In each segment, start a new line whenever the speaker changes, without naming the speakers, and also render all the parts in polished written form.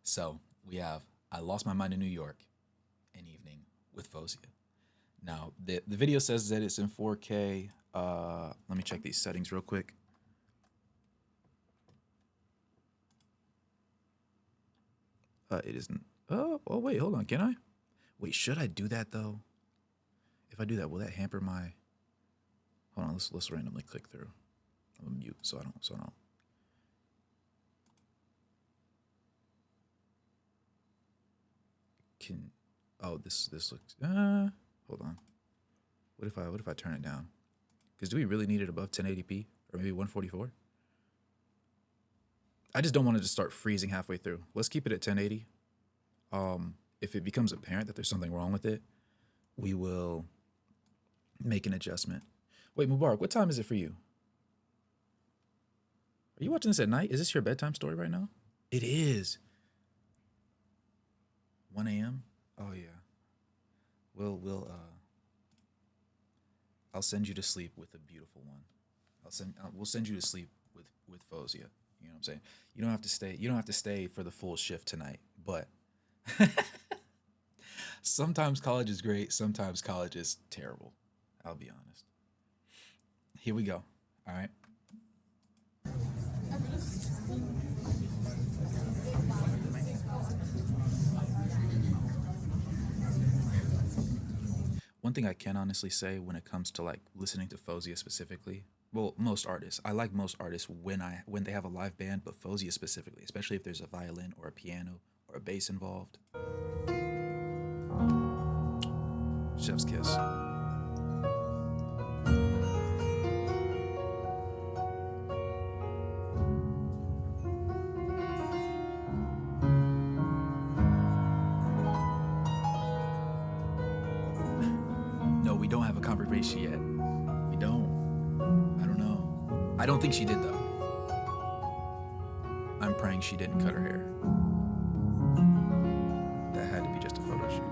So we have I Lost My Mind in New York, an evening with Faouzia. Now the video says that it's in 4K. Let me check these settings real quick. It isn't. Oh wait, hold on. Can I? Wait, should I do that though? If I do that, will that hamper my? Hold on. Let's randomly click through. I'm gonna mute so I don't. Can this looks. Hold on. What if I turn it down? Because do we really need it above 1080p or maybe 144? I just don't want it to start freezing halfway through. Let's keep it at 1080. If it becomes apparent that there's something wrong with it, we will make an adjustment. Wait, Mubarak, what time is it for you? Are you watching this at night? Is this your bedtime story right now? It is. 1 a.m. Oh yeah. I'll send you to sleep with a beautiful one. We'll send you to sleep with Faouzia. You know what I'm saying? You don't have to stay. You don't have to stay for the full shift tonight. But sometimes college is great. Sometimes college is terrible. I'll be honest. Here we go. All right. One thing I can honestly say when it comes to like listening to Faouzia specifically, well, most artists. I like most artists when they have a live band, but Faouzia specifically, especially if there's a violin or a piano or a bass involved. Chef's kiss. No, we don't have a confirmation yet. We don't. I don't know. I don't think she did though. I'm praying she didn't cut her hair. That had to be just a photo shoot.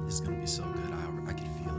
This is gonna be so good. I can feel it.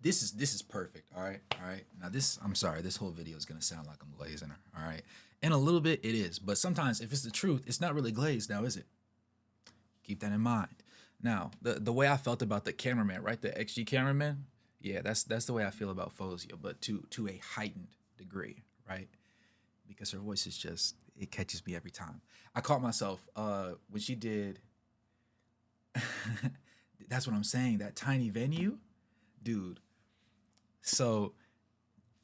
This is perfect. All right, all right. Now this, I'm sorry, this whole video is gonna sound like I'm glazing her. All right, and a little bit it is, but sometimes if it's the truth, it's not really glazed. Now is it? Keep that in mind. Now the way I felt about the cameraman, right? The XG cameraman. Yeah, that's the way I feel about Faouzia, but to a heightened degree, right? Because her voice is just it catches me every time. I caught myself when she did. That's what I'm saying. That tiny venue, dude. So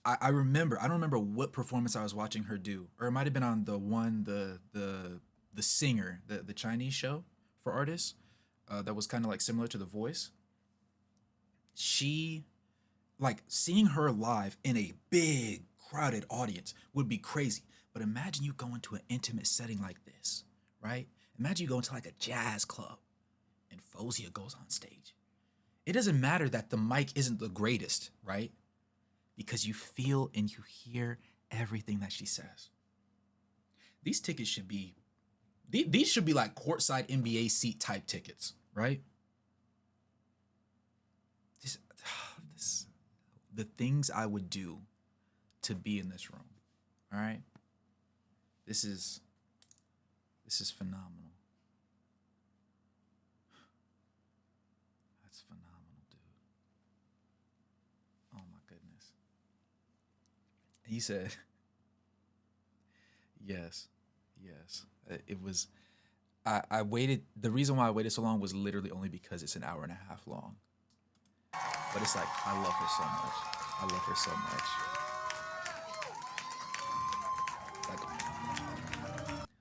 I remember. I don't remember what performance I was watching her do, or it might have been on the one the singer the Chinese show for artists that was kind of like similar to The Voice. She like seeing her live in a big crowded audience would be crazy. But imagine you go into an intimate setting like this, right? Imagine you go into like a jazz club and Faouzia goes on stage. It doesn't matter that the mic isn't the greatest, right? Because you feel and you hear everything that she says. These tickets should be these should be like courtside NBA seat type tickets, right? This, this the things I would do to be in this room. All right? This is phenomenal. That's phenomenal, dude. Oh my goodness. He said, yes, yes. It was. I waited. The reason why I waited so long was literally only because it's an hour and a half long. But it's like I love her so much. I love her so much.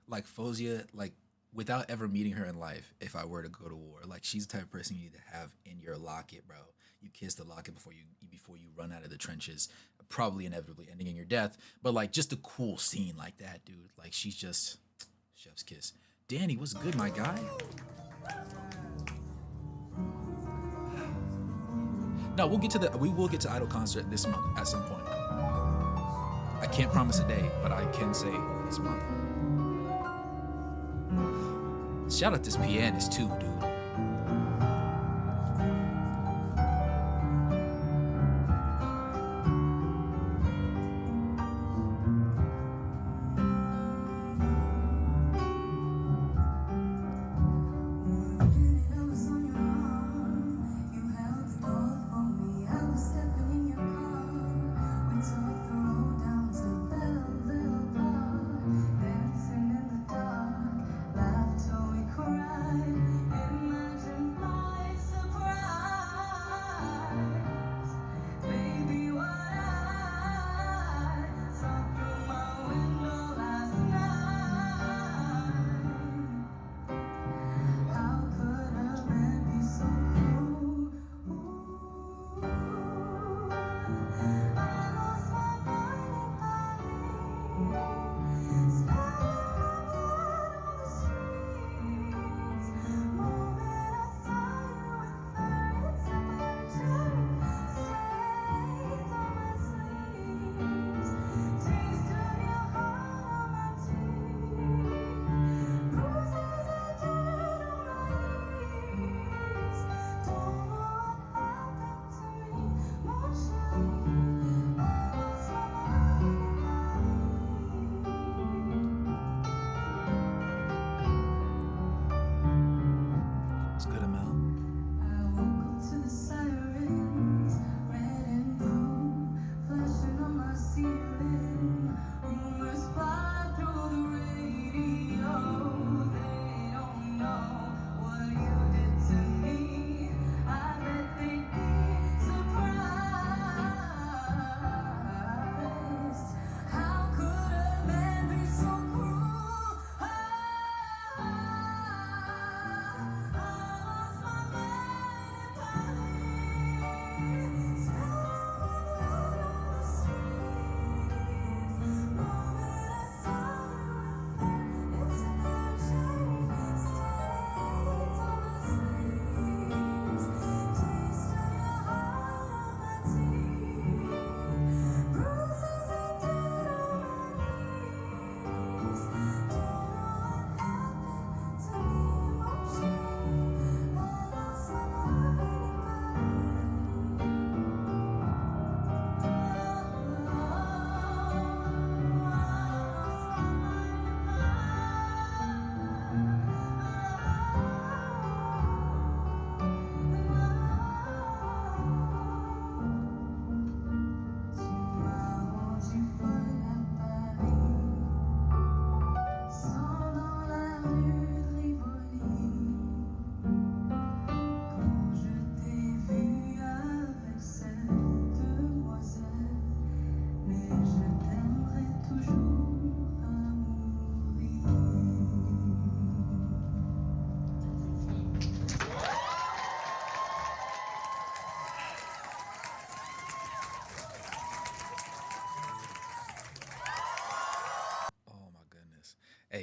Like Faouzia, like without ever meeting her in life, if I were to go to war, like she's the type of person you need to have in your locket, bro. You kiss the locket before you run out of the trenches, probably inevitably ending in your death. But like just a cool scene like that, dude. Like she's just chef's kiss. Danny, what's good, my guy? No, we will get to Idol concert this month at some point. I can't promise a day, but I can say this month. Shout out this pianist too, dude.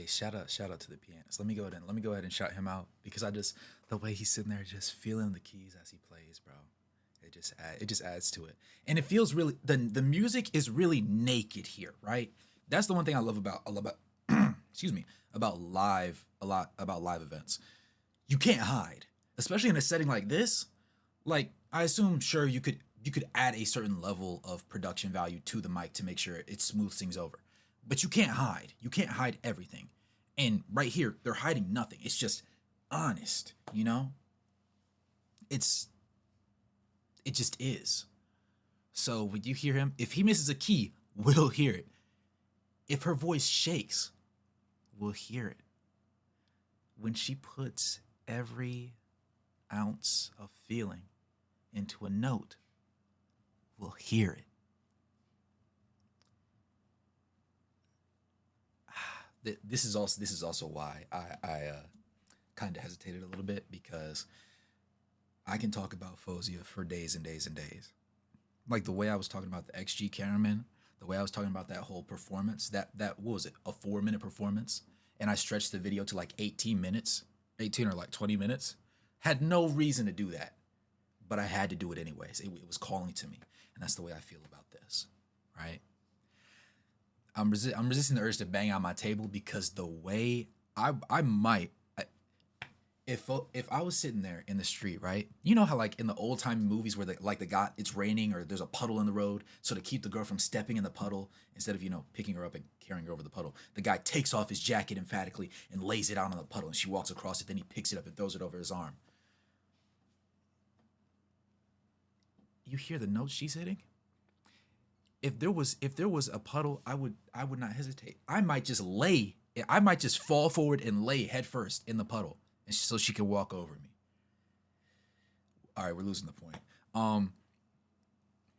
Hey, shout out to the pianist. Let me go ahead and shout him out because I just the way he's sitting there just feeling the keys as he plays, bro. It just adds to it, and it feels really the music is really naked here, right? That's the one thing I love about excuse me about live events. You can't hide, especially in a setting like this. Like I assume, sure you could add a certain level of production value to the mic to make sure it smooths things over, but you can't hide. You can't hide everything, and right here they're hiding nothing. It's just honest, you know. It's it just is. So when you hear him, if he misses a key, we'll hear it. If her voice shakes, we'll hear it. When she puts every ounce of feeling into a note, we'll hear it. This is also why I kind of hesitated a little bit because I can talk about Faouzia for days and days and days. Like the way I was talking about the XG cameraman, the way I was talking about that whole performance, that what was it, a 4 minute performance, and I stretched the video to like 18 minutes, 18 or like 20 minutes. Had no reason to do that, but I had to do it anyways. It was calling to me, and that's the way I feel about this, right? I'm resisting the urge to bang on my table because the way I might if I was sitting there in the street, right? You know how like in the old time movies where the guy it's raining or there's a puddle in the road, so to keep the girl from stepping in the puddle, instead of picking her up and carrying her over the puddle, the guy takes off his jacket emphatically and lays it out on the puddle, and she walks across it. Then he picks it up and throws it over his arm. You hear the notes she's hitting. If there was a puddle, I would not hesitate. I might just fall forward and lay head first in the puddle, and so she can walk over me. All right, we're losing the point.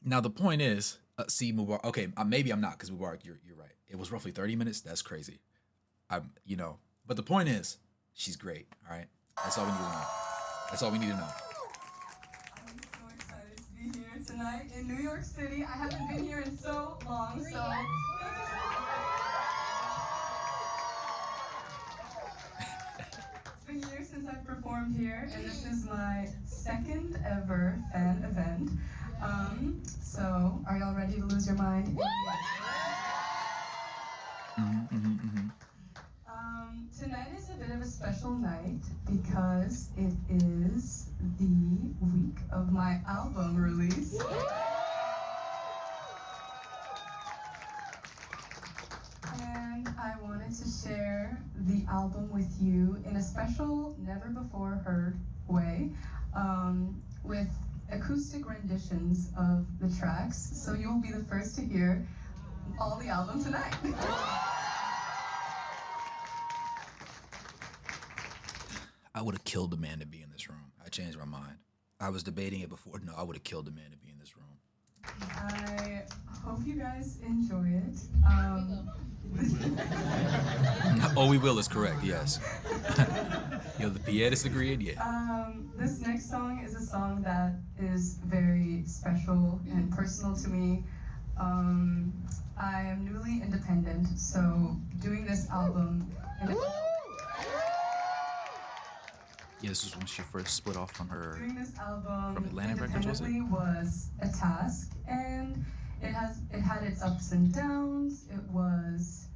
Now the point is, see Mubarak. Okay, maybe I'm not because Mubarak, you're right. It was roughly 30 minutes. That's crazy. But the point is, she's great. All right, that's all we need to know. That's all we need to know.
I'm so excited to be here tonight in New York City. I haven't been here in so long, so thank you so much. It's been years since I've performed here, and this is my second ever fan event. So are y'all ready to lose your mind? Tonight is a bit of a special night because it is the week of my album release. And I wanted to share the album with you in a special, never before heard way, with acoustic renditions of the tracks. So you'll be the first to hear all the album tonight.
I would have killed the man to be in this room. I changed my mind. I was debating it before. No, I would have killed the man to be in this room.
I hope you guys enjoy it.
Oh, we will is correct. Yes. The pianist agreed. Yeah.
This next song is a song that is very special and personal to me. I am newly independent, so doing this album.
Yeah, this was when she first split off from her.
Doing this album
from Atlantic Records, was it?
Was a task, and it had its ups and downs. It was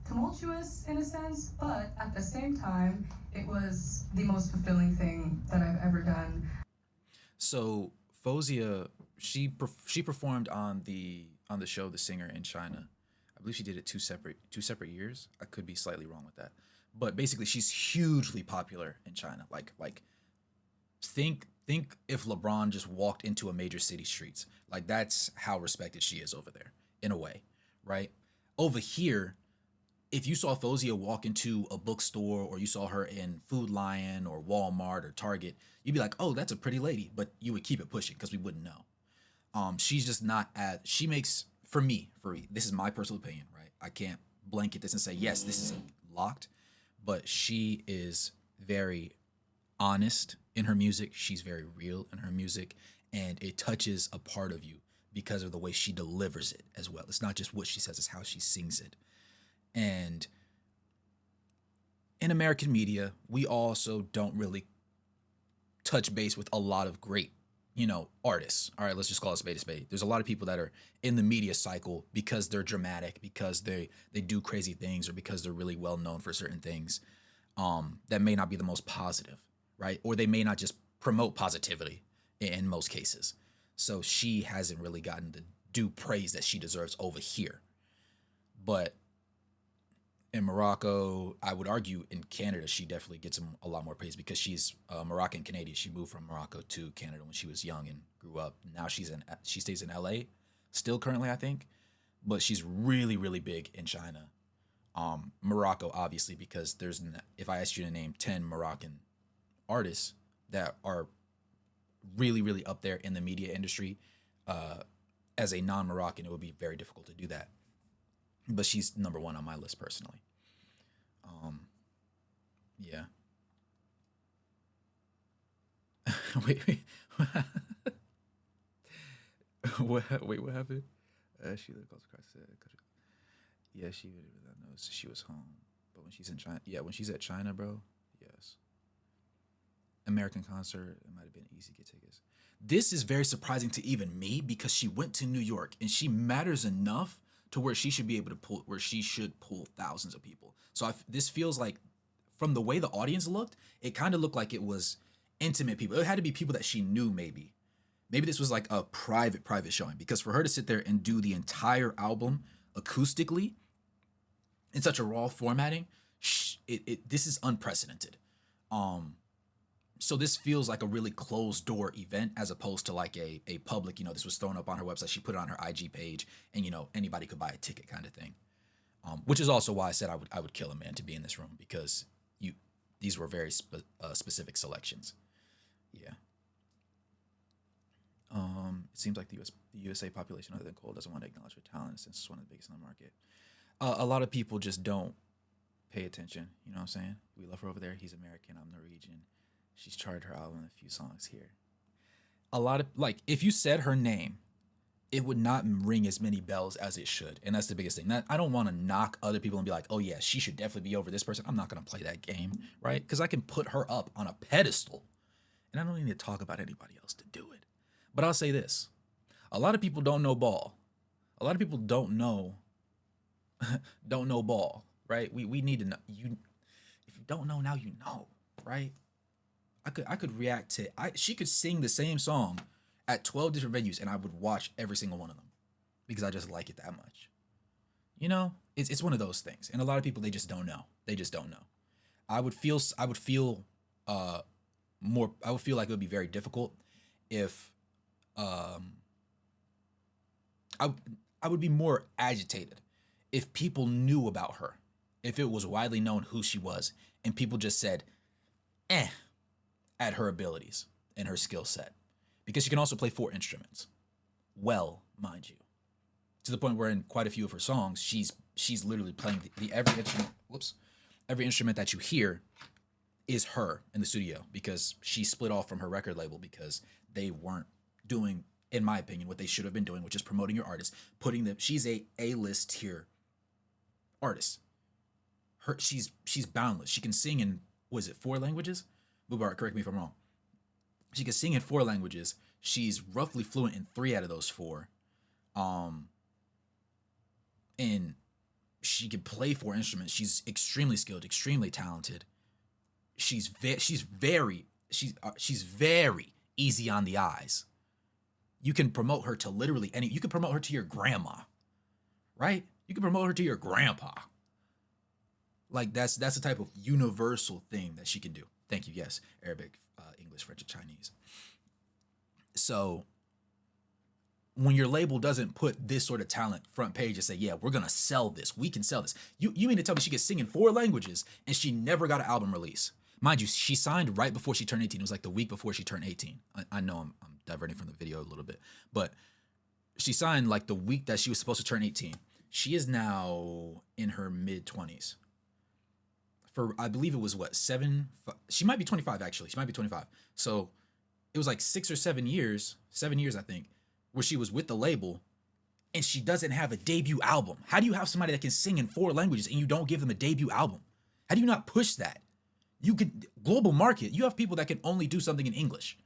tumultuous in a sense, but at the same time, it was the most fulfilling thing that I've ever done.
So Faouzia, she performed on the show The Singer in China. I believe she did it two separate years. I could be slightly wrong with that. But basically, she's hugely popular in China. Like think if LeBron just walked into a major city streets. Like that's how respected she is over there, in a way, right? Over here, if you saw Faouzia walk into a bookstore or you saw her in Food Lion or Walmart or Target, you'd be like, oh, that's a pretty lady. But you would keep it pushing because we wouldn't know. She's just not as she makes for me. This is my personal opinion, right? I can't blanket this and say yes, this is locked. But she is very honest in her music. She's very real in her music, and it touches a part of you because of the way she delivers it as well. It's not just what she says, it's how she sings it. And in American media, we also don't really touch base with a lot of great, artists. All right, let's just call it spade a spade. There's a lot of people that are in the media cycle because they're dramatic, because they do crazy things, or because they're really well known for certain things. That may not be the most positive, right? Or they may not just promote positivity in most cases. So she hasn't really gotten the due praise that she deserves over here. But in Morocco, I would argue in Canada, she definitely gets a lot more praise because she's Moroccan Canadian. She moved from Morocco to Canada when she was young and grew up. Now she stays in LA, still currently I think, but she's really really big in China. Morocco obviously because if I asked you to name 10 Moroccan artists that are really really up there in the media industry, uh, as a non-Moroccan, it would be very difficult to do that. But she's number one on my list personally. Um, yeah. Wait, wait, what happened? She lived close across. Yeah, she really knows she was home. But when she's in China, yeah, when she's at China, bro, yes. American concert, it might have been easy to get tickets. This is very surprising to even me because she went to New York and she matters enough to where she should be able to where she should pull thousands of people. So this feels like, from the way the audience looked, it kind of looked like it was intimate people. It had to be people that she knew, maybe. Maybe this was like a private showing, because for her to sit there and do the entire album acoustically in such a raw formatting, this is unprecedented. Um, so this feels like a really closed door event as opposed to like a public, this was thrown up on her website. She put it on her IG page and, anybody could buy a ticket kind of thing. Which is also why I said I would kill a man to be in this room, because these were very specific selections. Yeah. It seems like the USA population, other than Cole, doesn't want to acknowledge her talent since it's one of the biggest in the market. A lot of people just don't pay attention. You know what I'm saying? We love her over there. He's American. I'm Norwegian. She's charted her album in a few songs here. A lot of, like, if you said her name, it would not ring as many bells as it should. And that's the biggest thing. I don't want to knock other people and be like, oh yeah, she should definitely be over this person. I'm not going to play that game, right? Because I can put her up on a pedestal and I don't need to talk about anybody else to do it. But I'll say this. A lot of people don't know ball. A lot of people don't know ball, right? We need to know. If you don't know now, you know, right? I could react to she could sing the same song at 12 different venues and I would watch every single one of them because I just like it that much. It's one of those things. And a lot of people, they just don't know. They just don't know. I would feel I would feel like it would be very difficult if I I would be more agitated if people knew about her. If it was widely known who she was and people just said, "Eh," at her abilities and her skill set, because she can also play 4 instruments, well, mind you, to the point where in quite a few of her songs, she's literally playing the every instrument. Whoops, every instrument that you hear is her in the studio, because she split off from her record label because they weren't doing, in my opinion, what they should have been doing, which is promoting your artist, putting them. She's A-list tier artist. She's boundless. She can sing in, was it 4 languages? Mubarak, correct me if I'm wrong. She can sing in 4 languages. She's roughly fluent in 3 out of those 4. And she can play 4 instruments. She's extremely skilled, extremely talented. She's very easy on the eyes. You can promote her to literally any. You can promote her to your grandma, right? You can promote her to your grandpa. Like that's the type of universal thing that she can do. Thank you. Yes, Arabic, English, French, and Chinese. So when your label doesn't put this sort of talent front page and say, yeah, we're gonna sell this, we can sell this. You mean to tell me she could sing in 4 languages and she never got an album release? Mind you, she signed right before she turned 18. It was like the week before she turned 18. I know I'm diverting from the video a little bit, but she signed like the week that she was supposed to turn 18. She is now in her mid 20s. For, I believe it was what, she might be 25 actually. She might be 25. So it was like 6 or 7 years, 7 years, I think, where she was with the label and she doesn't have a debut album. How do you have somebody that can sing in 4 languages and you don't give them a debut album? How do you not push that? You could global market. You have people that can only do something in English.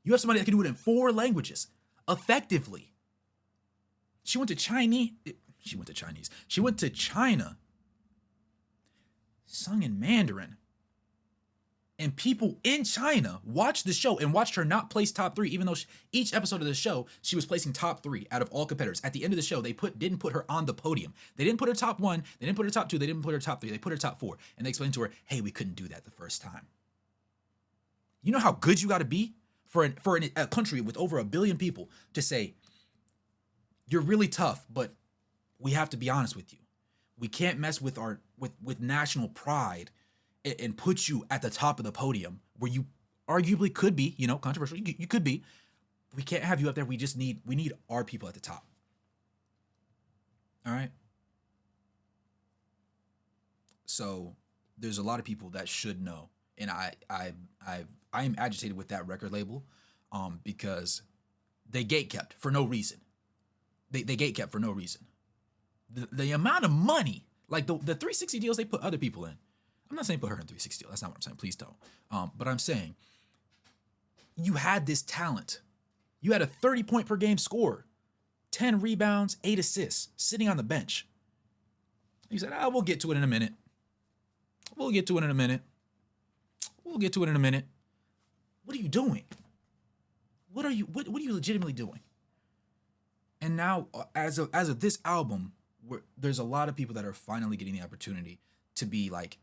You have somebody that can do it in 4 languages effectively. She went to Chinese. She went to Chinese. She went to China, sung in Mandarin. And people in China watched the show and watched her not place top 3, even though each episode of the show, she was placing top 3 out of all competitors. At the end of the show, they didn't put her on the podium. They didn't put her top 1. They didn't put her top 2. They didn't put her top 3. They put her top 4. And they explained to her, hey, we couldn't do that the first time. You know how good you got to be for a country with over 1 billion people to say, you're really tough, but we have to be honest with you. We can't mess with with national pride and put you at the top of the podium where you arguably could be, controversial. You could be. We can't have you up there. We need our people at the top. All right. So there's a lot of people that should know, and I am agitated with that record label, because they gatekept for no reason. They gatekept for no reason. The amount of money, like the 360 deals they put other people in. I'm not saying put her in 360 deal. That's not what I'm saying. Please don't. But I'm saying you had this talent. You had a 30-point per game score, 10 rebounds, 8 assists, sitting on the bench. You said, we'll get to it in a minute. We'll get to it in a minute. We'll get to it in a minute. What are you doing? What are you legitimately doing? And now, as of this album, there's a lot of people that are finally getting the opportunity to be like,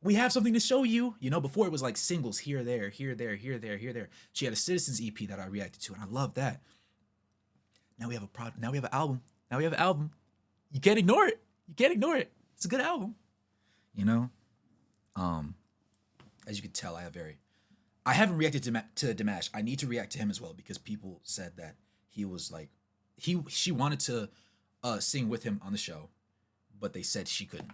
we have something to show you. Before it was like singles here, there, here, there, here, there, here, there. She had a Citizens EP that I reacted to, and I love that. Now we have a product. Now we have an album. Now we have an album. You can't ignore it. You can't ignore it. It's a good album. As you can tell, I haven't reacted to Dimash. I need to react to him as well, because people said that he was like, she wanted to sing with him on the show, but they said she couldn't.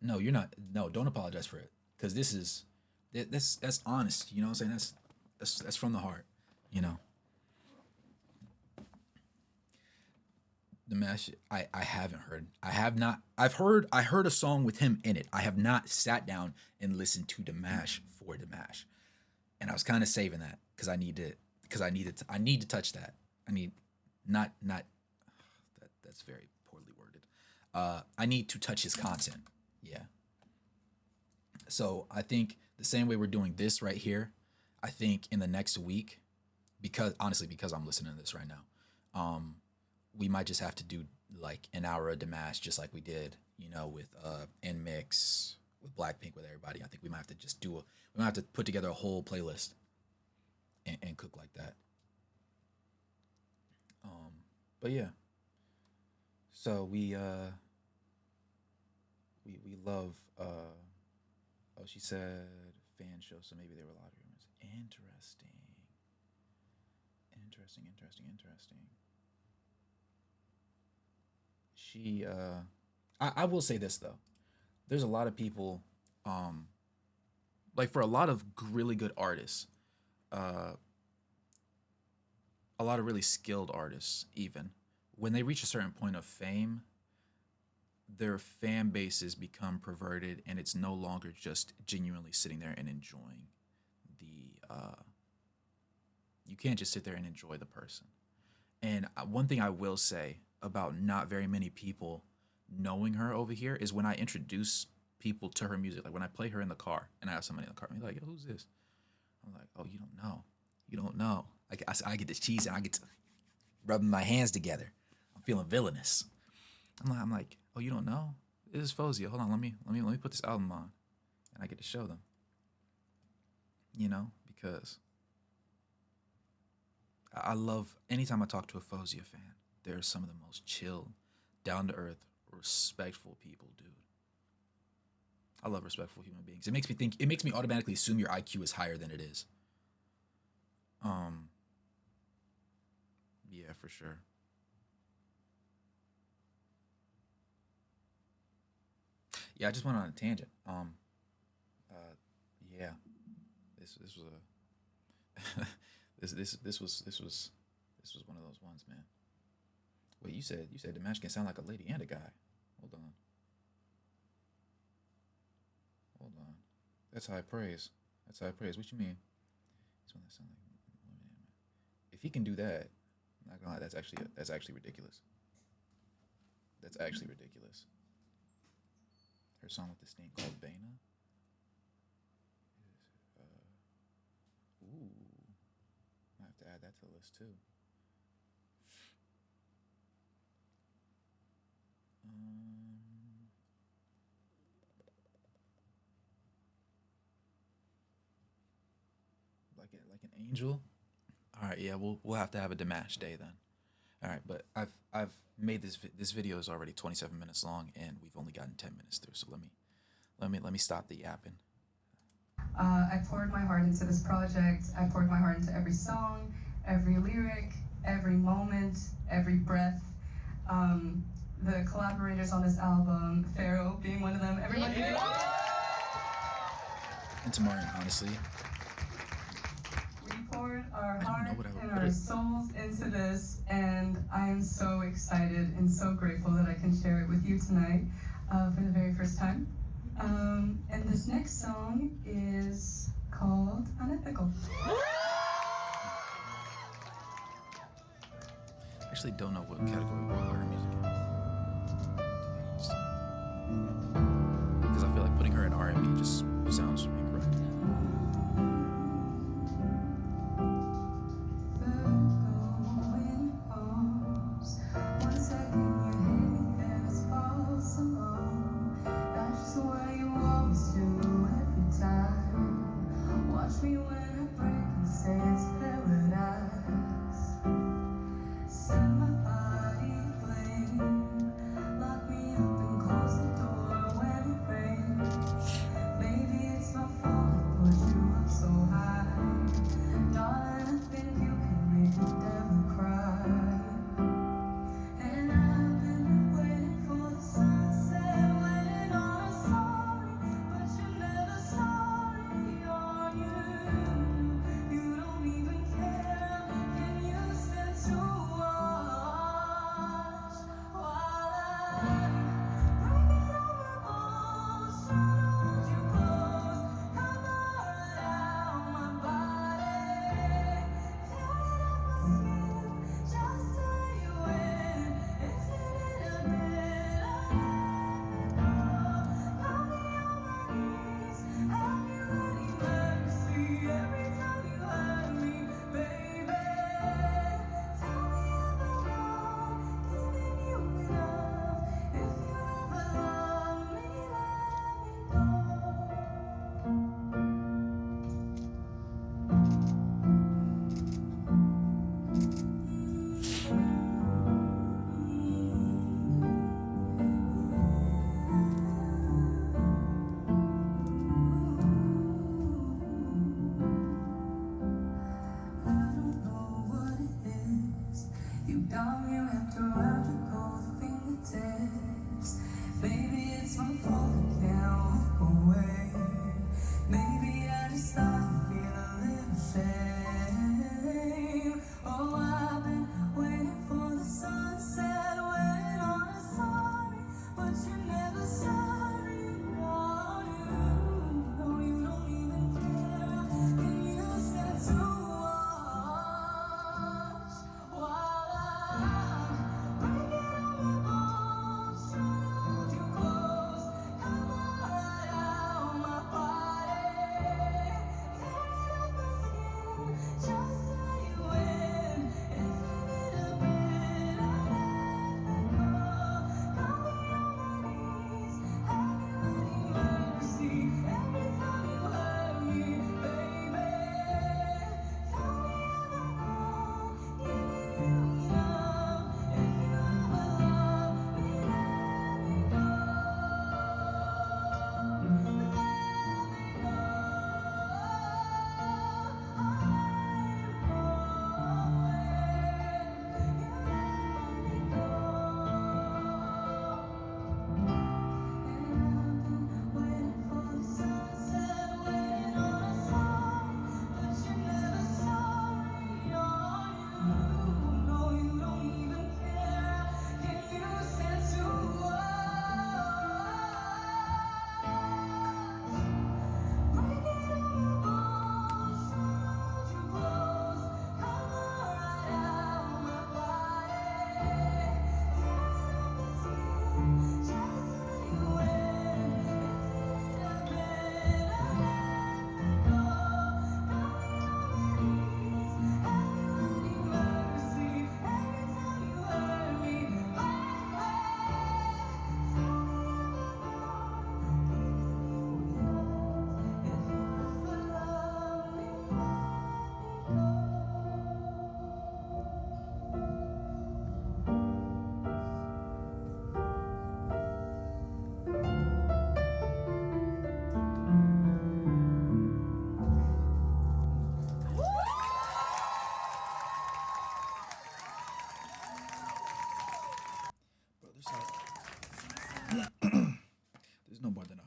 No, you're not. No, don't apologize for it, because that's honest. You know what I'm saying? That's from the heart. Dimash, I haven't heard. I have not. I heard a song with him in it. I have not sat down and listened to Dimash for Dimash, and I was kind of saving that because I need to touch that. I need not that's very poorly worded. I need to touch his content. Yeah. So I think the same way we're doing this right here, I think in the next week, because I'm listening to this right now, we might just have to do like an hour of Dimash, just like we did, with NMix, with Blackpink, with everybody. I think we might have to just we might have to put together a whole playlist and cook like that. But yeah. So we love. She said fan show, so maybe there were a lot of rumors. Interesting. She, I will say this though, there's a lot of people, like for a lot of really good artists, a lot of really skilled artists, even when they reach a certain point of fame, their fan bases become perverted, and it's no longer just genuinely sitting there and enjoying you can't just sit there and enjoy the person. And one thing I will say about not very many people knowing her over here is when I introduce people to her music, like when I play her in the car and I have somebody in the car, and they're like, yo, who's this? I'm like, oh, you don't know. I get this cheese and I get to rubbing my hands together. I'm feeling villainous. I'm like, oh, you don't know? This is Faouzia. Hold on, let me put this album on, and I get to show them. Because I love anytime I talk to a Faouzia fan. They're some of the most chill, down to earth, respectful people, dude. I love respectful human beings. It makes me automatically assume your IQ is higher than it is. Yeah, for sure. Yeah, I just went on a tangent. Yeah, this was a this was one of those ones, man. Wait, you said the match can sound like a lady and a guy. Hold on. That's high praise. That's high praise. What you mean? This one that sound like. If he can do that, I'm not gonna lie, that's actually ridiculous. That's actually ridiculous. Her song with this name called Bana. Ooh, I have to add that to the list too. Um, like an angel. All right, yeah, we'll have to have a Damash day then. All right, but I've made this video is already 27 minutes long and we've only gotten 10 minutes through. So let me stop the yapping.
I poured my heart into this project. I poured my heart into every song, every lyric, every moment, every breath. The collaborators on this album, Pharaoh being one of them, everybody.
And Tamarian, honestly,
We poured our
I don't know
heart
what I would
and
put
our
it-
souls into this, and I am so excited and so grateful that I can share it with you tonight for the very first time. And this next song is called Unethical.
I actually don't know what category we put her music in. Because I feel like putting her in R&B just sounds incorrect.
Watch me when I break and say it's paradise. Set my body aflame. Lock me up and close the door when it rains. Maybe it's my fault I put you up so high. Darling, I think you can make the devil cry. And I've been waiting for the sunset, waiting on a sorry, but you're never sorry, are you? You don't even care. Can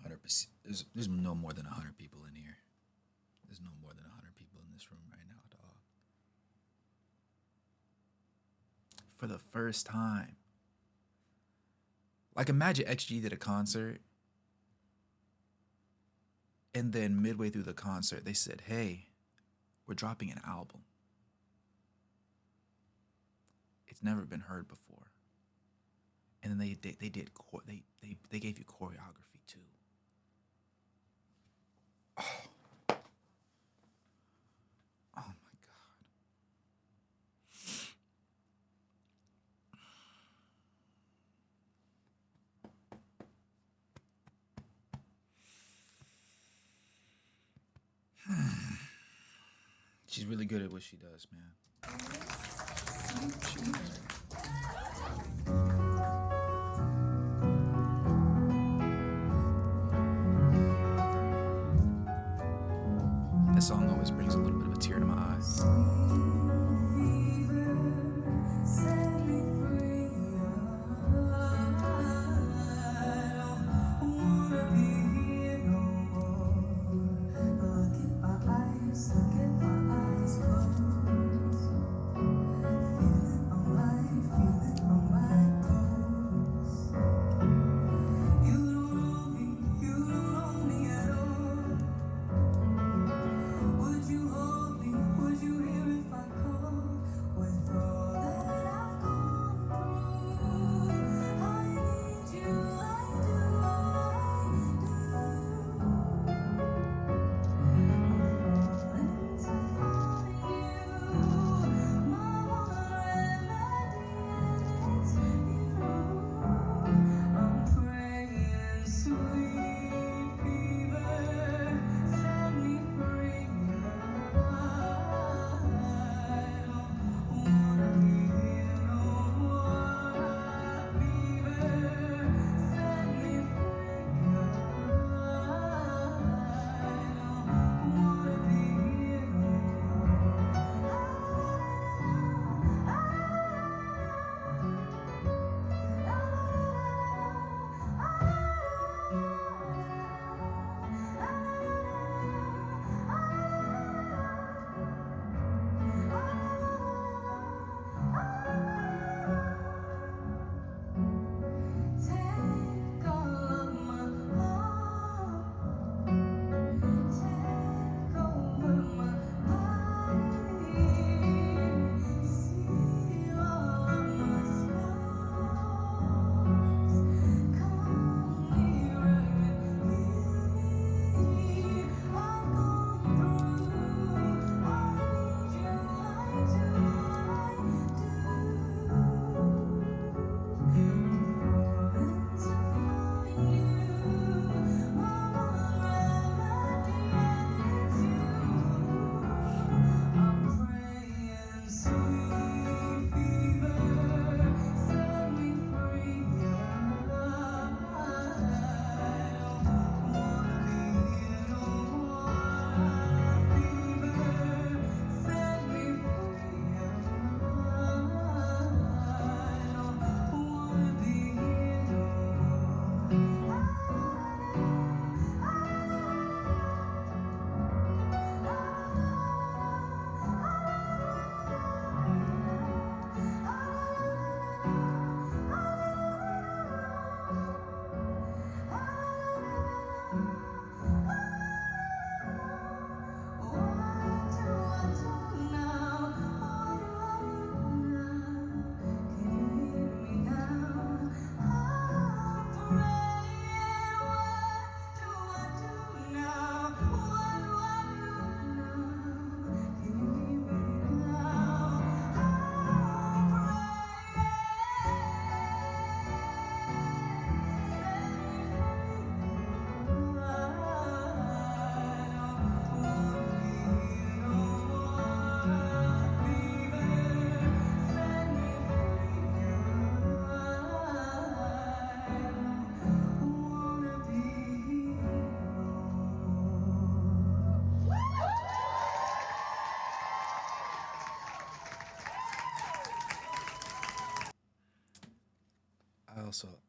100%. There's no more than 100 people in here. There's no more than 100 people in this room right now, dog. For the first time. Like, imagine XG did a concert, and then midway through the concert, they said, hey, we're dropping an album. It's never been heard before. And then they gave you choreography too. Oh, oh my God. She's really good at what she does, man. That song always brings a little bit of a tear to my eyes.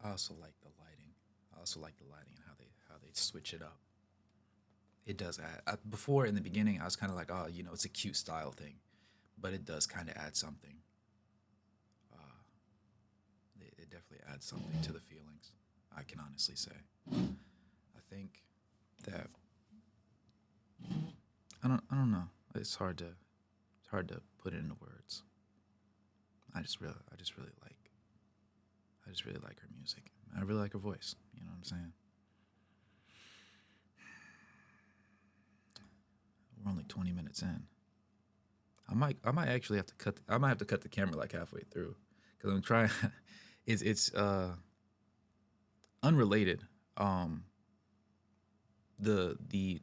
I also like the lighting. I also like the lighting and how they really switch it up. It does add. Before in the beginning, I was kind of like, oh, it's a cute style thing, but it does kind of add something. Uh, it definitely adds something to the feelings. I can honestly say. I think that I don't know. It's hard to put it into words. I just really like her music. I really like her voice. You know what I'm saying? We're only 20 minutes in. I might actually have to I might have to cut the camera like halfway through because I'm trying. It's unrelated. Um, the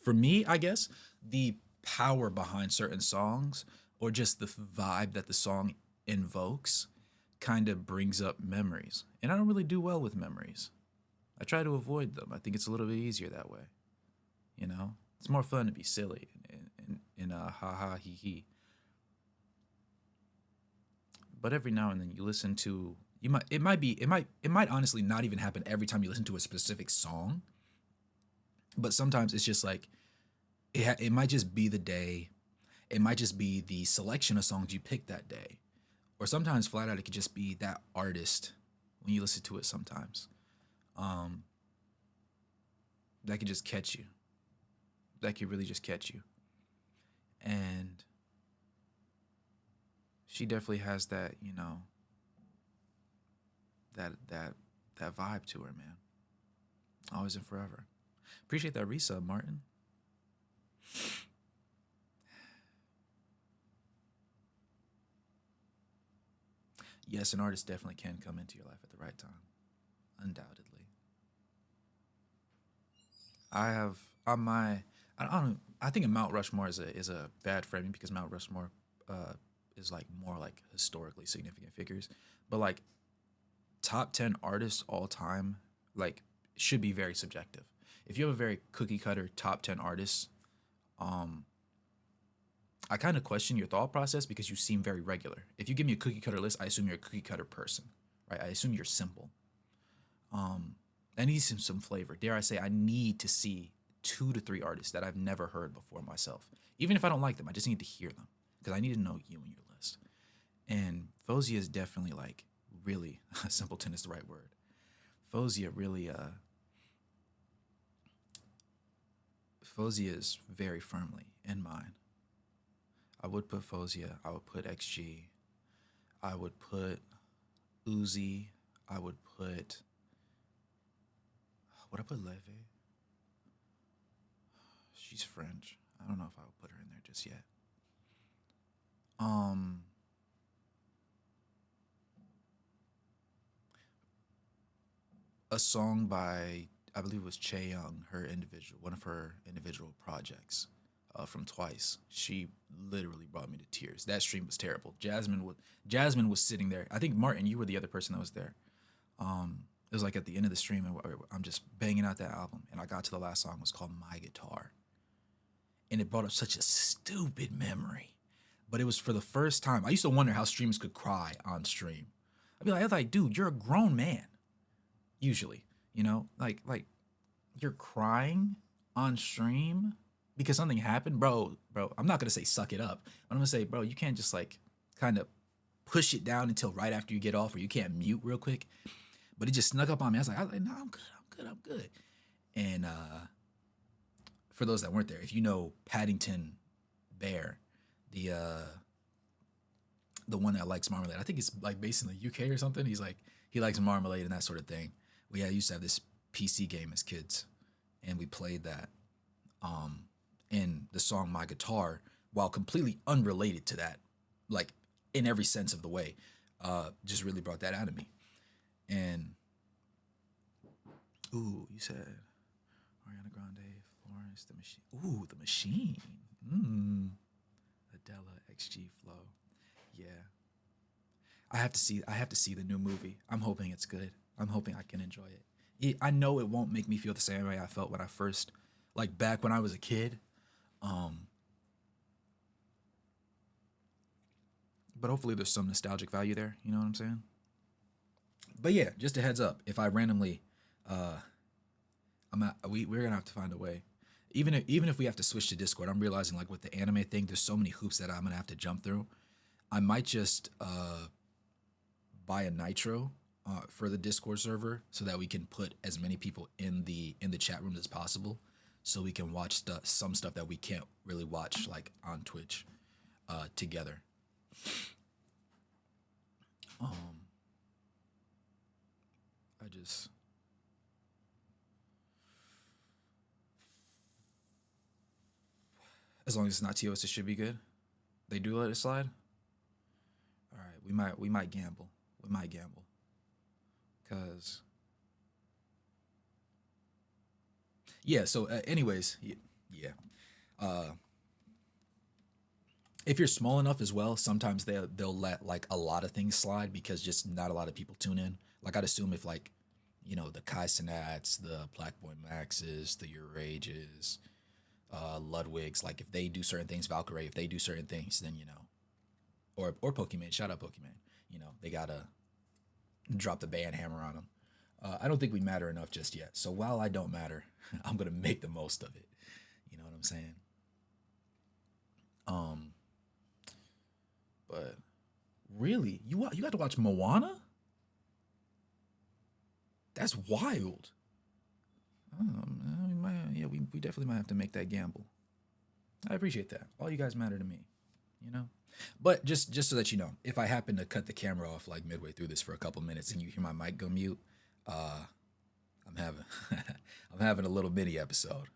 for me, I guess the power behind certain songs or just the vibe that the song invokes kind of brings up memories, and I don't really do well with memories. I try to avoid them. I think it's a little bit easier that way. It's more fun to be silly and ha ha he he. But every now and then you listen to you might it might be it might honestly not even happen every time you listen to a specific song, but sometimes it's just like it might just be the day. It might just be the selection of songs you pick that day, or sometimes flat out it could just be that artist when you listen to it. Sometimes um, that could just catch you. That could really just catch you, and she definitely has that that that vibe to her, man. Always and forever. Appreciate that resub, Martin. Yes, an artist definitely can come into your life at the right time, undoubtedly. I have on my I don't I think Mount Rushmore is a bad framing because Mount Rushmore uh, is like more like historically significant figures, but like top 10 artists all time like should be very subjective. If you have a very cookie cutter top 10 artists, um, I kind of question your thought process because you seem very regular. If you give me a cookie cutter list, I assume you're a cookie cutter person, right? I assume you're simple. Um, I need some flavor. Dare I say, I need to see 2 to 3 artists that I've never heard before myself. Even if I don't like them, I just need to hear them because I need to know you and your list. And Faouzia is definitely like really simpleton is the right word. Faouzia really Faouzia is very firmly in mine. I would put Faouzia. I would put XG. I would put Uzi. I would put. Would I put Leve? She's French. I don't know if I would put her in there just yet. Um, a song by I believe it was Chae Young, one of her individual projects from Twice. She literally brought me to tears. That stream was terrible. Jasmine was sitting there. I think Martin, you were the other person that was there. It was like at the end of the stream, and I'm just banging out that album, and I got to the last song. It was called My Guitar, and it brought up such a stupid memory. But it was for the first time. I used to wonder how streamers could cry on stream. I was like, dude, you're a grown man. Usually, like you're crying on stream because something happened, bro. I'm not gonna say suck it up, but I'm gonna say, bro, you can't just like kind of push it down until right after you get off, or you can't mute real quick. But it just snuck up on me. I was like, no, I'm good. And for those that weren't there, if you know Paddington Bear, the uh, the one that likes marmalade, I think it's like based in the UK or something. He likes marmalade and that sort of thing. We used to have this PC game as kids, and we played that. Um, and the song "My Guitar," while completely unrelated to that, like in every sense of the way, just really brought that out of me. And ooh, you said Ariana Grande, Florence, the Machine. Ooh, the Machine. Mm. Adele, XG Flow. Yeah, I have to see the new movie. I'm hoping it's good. I'm hoping I can enjoy it. I know it won't make me feel the same way I felt when I first, like back when I was a kid. Um, but hopefully there's some nostalgic value there. You know what I'm saying? But yeah, just a heads up. If I randomly uh, We're gonna have to find a way. Even if we have to switch to Discord, I'm realizing like with the anime thing, there's so many hoops that I'm gonna have to jump through. I might just buy a nitro for the Discord server so that we can put as many people in the chat rooms as possible, so we can watch some stuff that we can't really watch like on Twitch together. I just as long as it's not TOS, it should be good. They do let it slide. All right, we might gamble. We might gamble. Cause yeah. So anyways, yeah. If you're small enough as well, sometimes they'll let like a lot of things slide because just not a lot of people tune in. Like I'd assume if like the Kai Sinats, the Black Boy Maxes, the Urages, Ludwigs, like if they do certain things, Valkyrie, if they do certain things, then or Pokemon, shout out Pokemon, they gotta drop the ban hammer on them. I don't think we matter enough just yet. So while I don't matter, I'm gonna make the most of it. You know what I'm saying? But really, you got to watch Moana? That's wild. We definitely might have to make that gamble. I appreciate that. All you guys matter to me, But just so that you know, if I happen to cut the camera off like midway through this for a couple minutes and you hear my mic go mute, I'm having I'm having a little mini episode.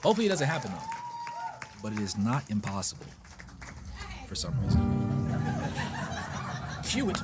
Hopefully it doesn't happen though, but it is not impossible for some reason. Cue it.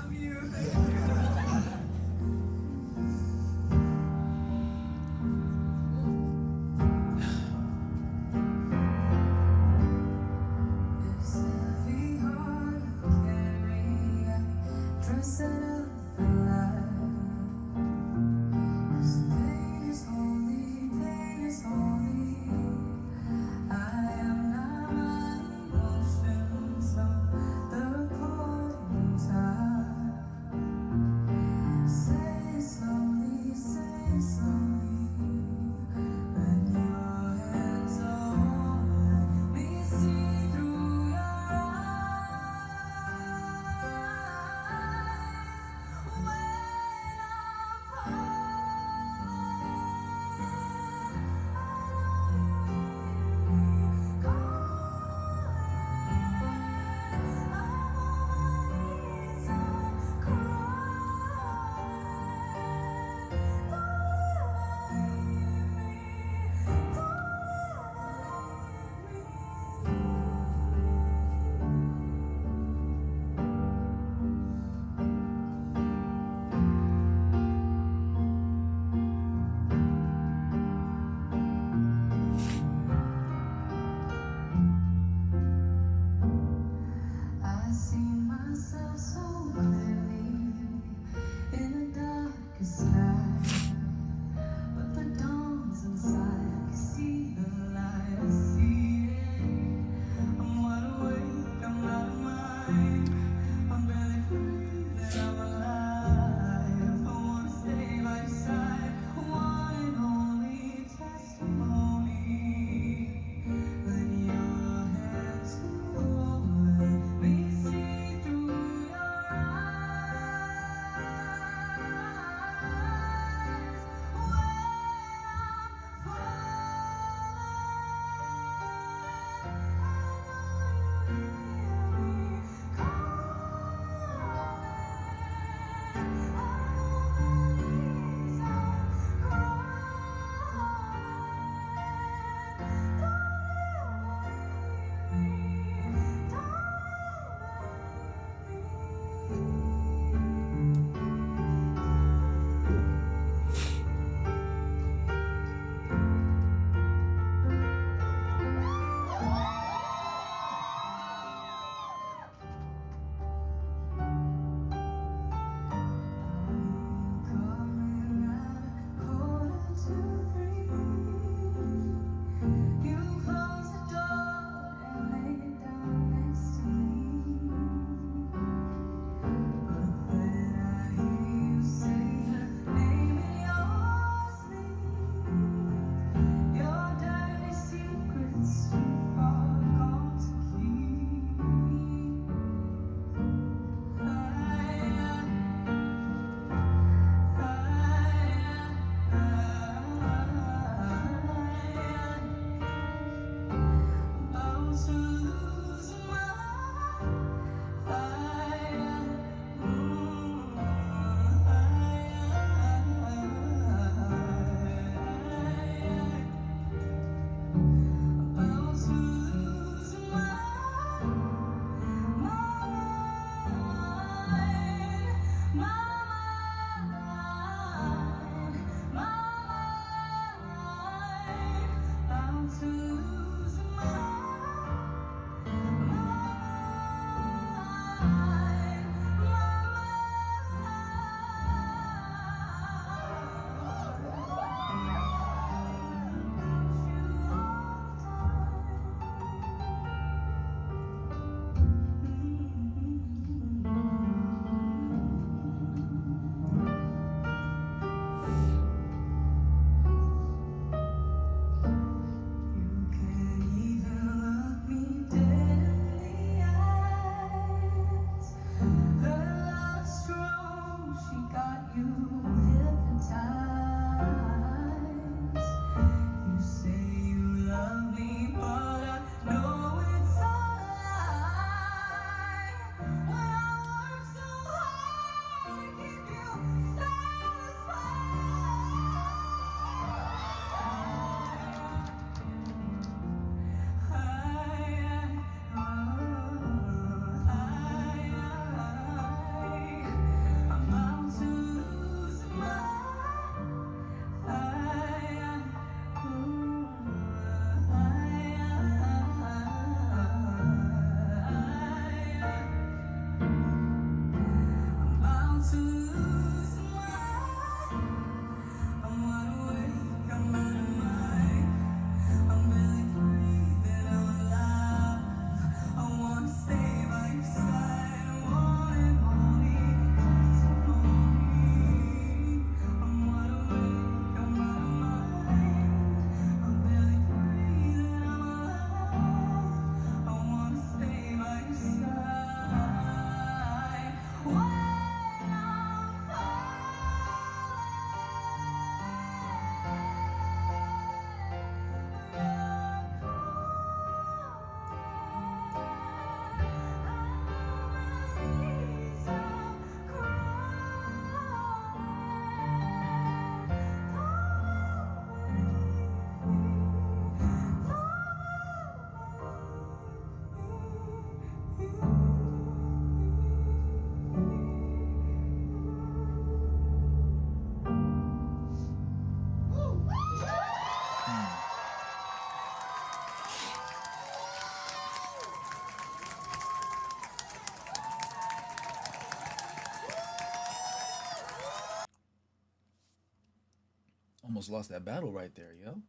almost lost that battle right there, yo.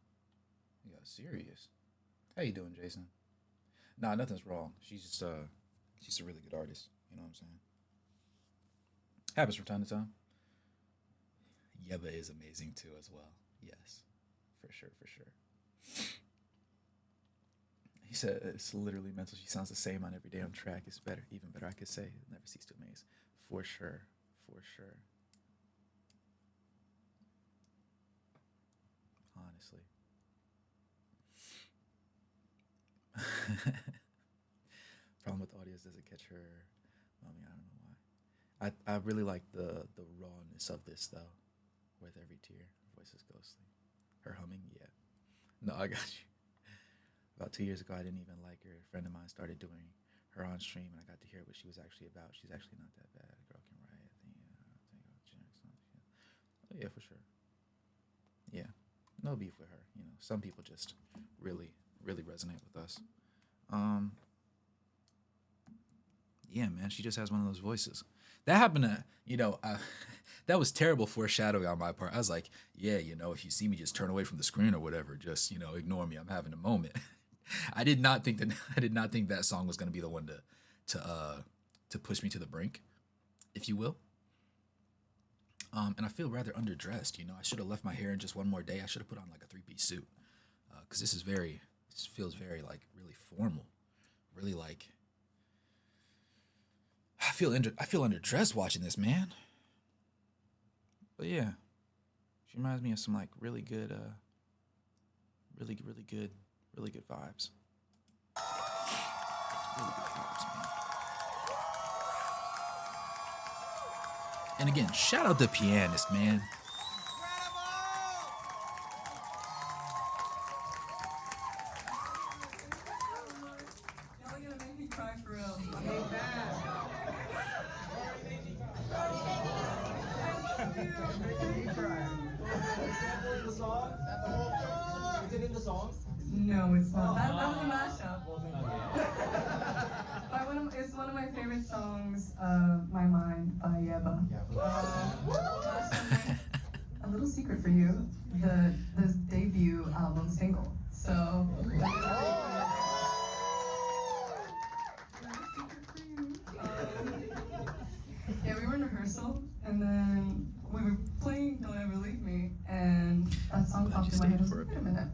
You got serious. How you doing, Jason? Nah, nothing's wrong. She's a really good artist. You know what I'm saying? Happens from time to time. Yeba is amazing too, as well. Yes, for sure, for sure. He said it's literally mental. She sounds the same on every damn track. It's better, even better. I could say never cease to amaze. For sure, for sure. Honestly. Problem with the audio is does it catch her? I mean, I don't know why. I really like the rawness of this though. With every tear, her voice is ghostly. Her humming, yeah. No, I got you. About 2 years ago, I didn't even like her. A friend of mine started doing her on stream, and I got to hear what she was actually about. She's actually not that bad. A girl can write. Oh, yeah, for sure. Yeah, no beef with her. You know, some people just really, really resonate with us. Um, yeah, man, she just has one of those voices. That happened to, that was terrible foreshadowing on my part. I was like, yeah, if you see me just turn away from the screen or whatever, just, ignore me. I'm having a moment. I did not think that song was going to be the one to push me to the brink, if you will. And I feel rather underdressed, I should have left my hair in just one more day. I should have put on like a three-piece suit. Cause this feels very like really formal, really like, I feel underdressed watching this, man. But yeah, she reminds me of some like really good, really good vibes. Really good vibes, man. And again, shout out the pianist, man.
Y'all are gonna make me cry for real.
Is it in the song?
No, it's not. That was a mashup. It's one of my favorite songs, My Mind by Yeba. A little secret for you, the debut album single. So, yeah, we were in rehearsal, and then we were playing Don't Ever Leave Me, and that song popped in my head. I was like, wait a minute.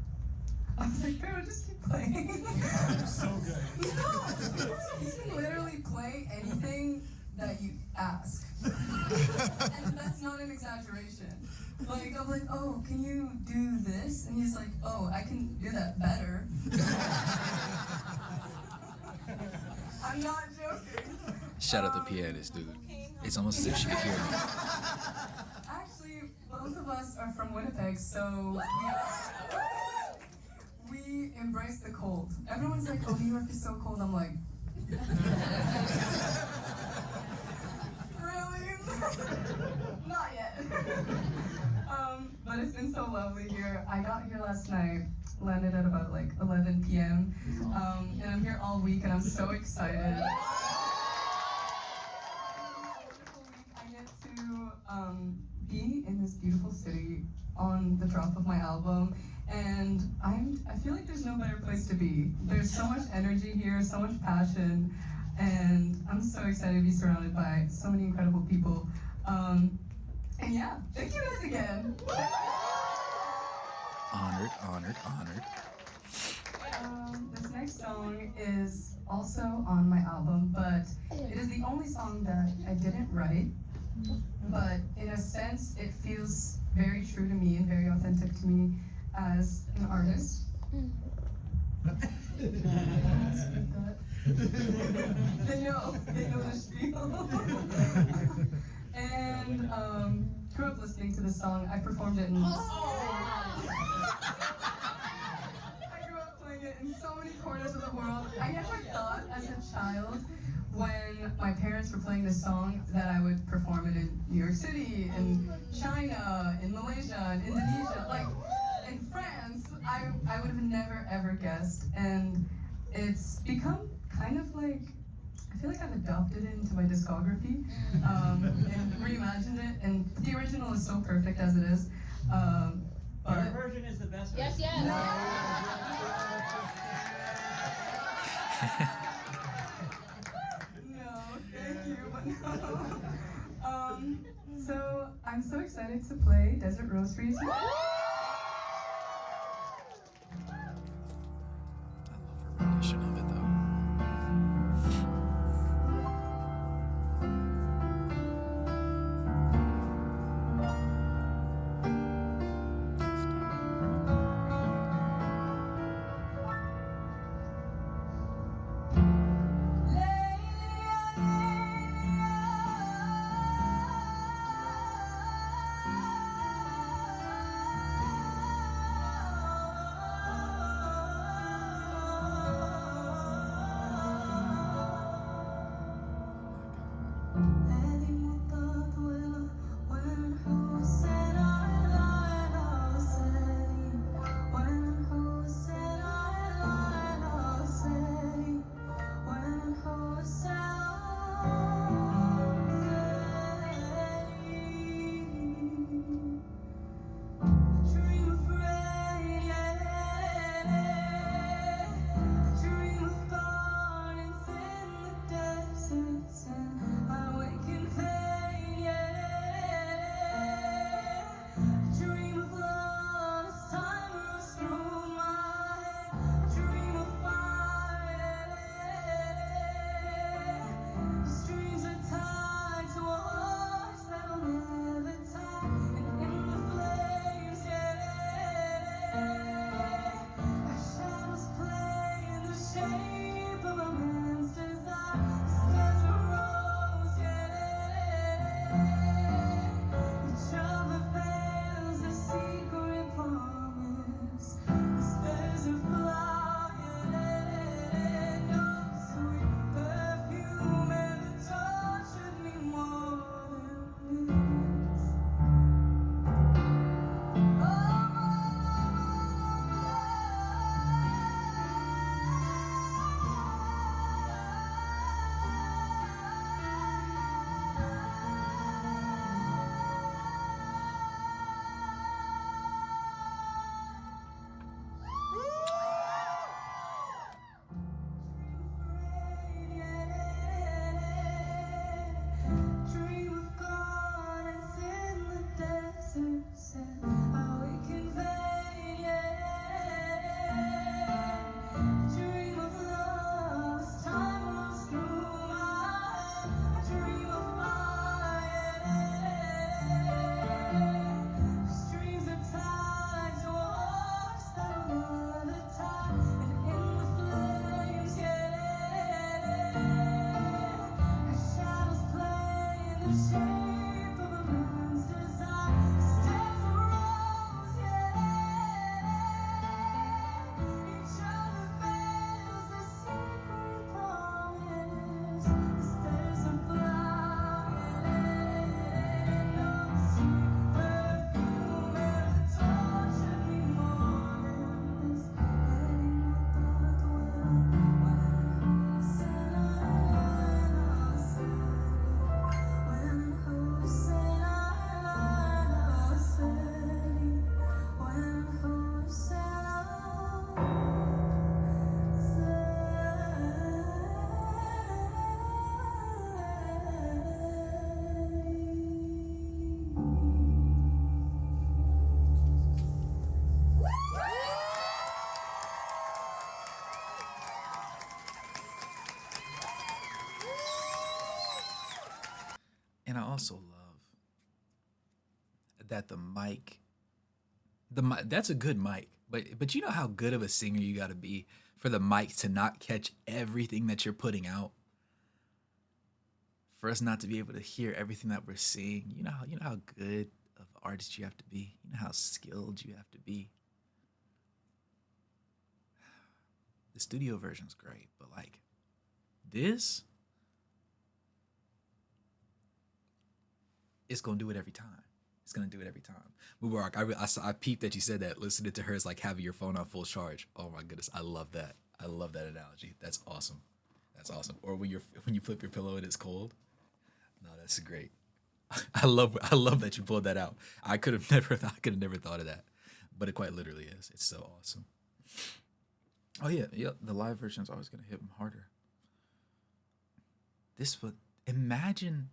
I was like, Pharaoh, just keep playing.
So good.
No, you can literally play anything that you ask. And that's not an exaggeration. Like, I'm like, oh, can you do this? And he's like, oh, I can do that better. I'm not joking.
Shout out the pianist, dude. It's almost as if she could hear me.
Actually, both of us are from Winnipeg, so we embrace the cold. Everyone's like, oh, New York is so cold. I'm like, really? Not yet. But it's been so lovely here. I got here last night, landed at about like 11 p.m. And I'm here all week, and I'm so excited. I get to be in this beautiful city on the drop of my album, and I feel like there's no better place to be. There's so much energy here, so much passion, and I'm so excited to be surrounded by so many incredible people. And yeah, thank you guys again.
Honored.
This next song is also on my album, but it is the only song that I didn't write. But in a sense, it feels very true to me and very authentic to me as an artist. They know the spiel. And grew up listening to this song. I performed it in. I grew up playing it in so many corners of the world. I never thought as a child, when my parents were playing this song, that I would perform it in New York City, in China, in Malaysia, in Indonesia, like in France. I would have never ever guessed, and it's become kind of like, I feel like I've adopted it into my discography and reimagined it, and the original is so perfect as it is. But
version is the best
Yes,
version.
yes.
no, thank you, but no. So I'm so excited to play Desert Rose for you tonight.
I love her rendition of it though.
Dream of rain, dream of gardens in the deserts, and I wake in vain, dream of love as time runs through my head, dream of fire, streams are tied to a horse that'll never tie, and in the flames, our shadows play in the shape of a man's desire. Stands a rose, each other veils a secret promise. There's a flower, no sweet perfume ever tortured me more than this. Dream of gardens in the deserts, and how we can fade, dream of love as time runs through my head. I dream of fire, streams are tied to a horse that'll never tie, and in the flames, our shadows play in the shape of a man's desire. Stands a rose, each other veils a secret promise. There's a flower, no sweet perfume ever tortured me more than this.
And I also love that the mic, that's a good mic, but you know how good of a singer you got to be for the mic to not catch everything that you're putting out, for us not to be able to hear everything that we're seeing. You know how good of an artist you have to be. You know how skilled you have to be. The studio version's great, but like this, it's gonna do it every time. It's gonna do it every time. Mubarak, I peeped that you said that. Listening to her is like having your phone on full charge. Oh my goodness, I love that. I love that analogy. That's awesome. That's awesome. Or when you flip your pillow and it's cold. No, that's great. I love that you pulled that out. I could have never thought of that. but it quite literally is. It's so awesome. Oh yeah, yeah. The live version is always gonna hit him harder. This would imagine,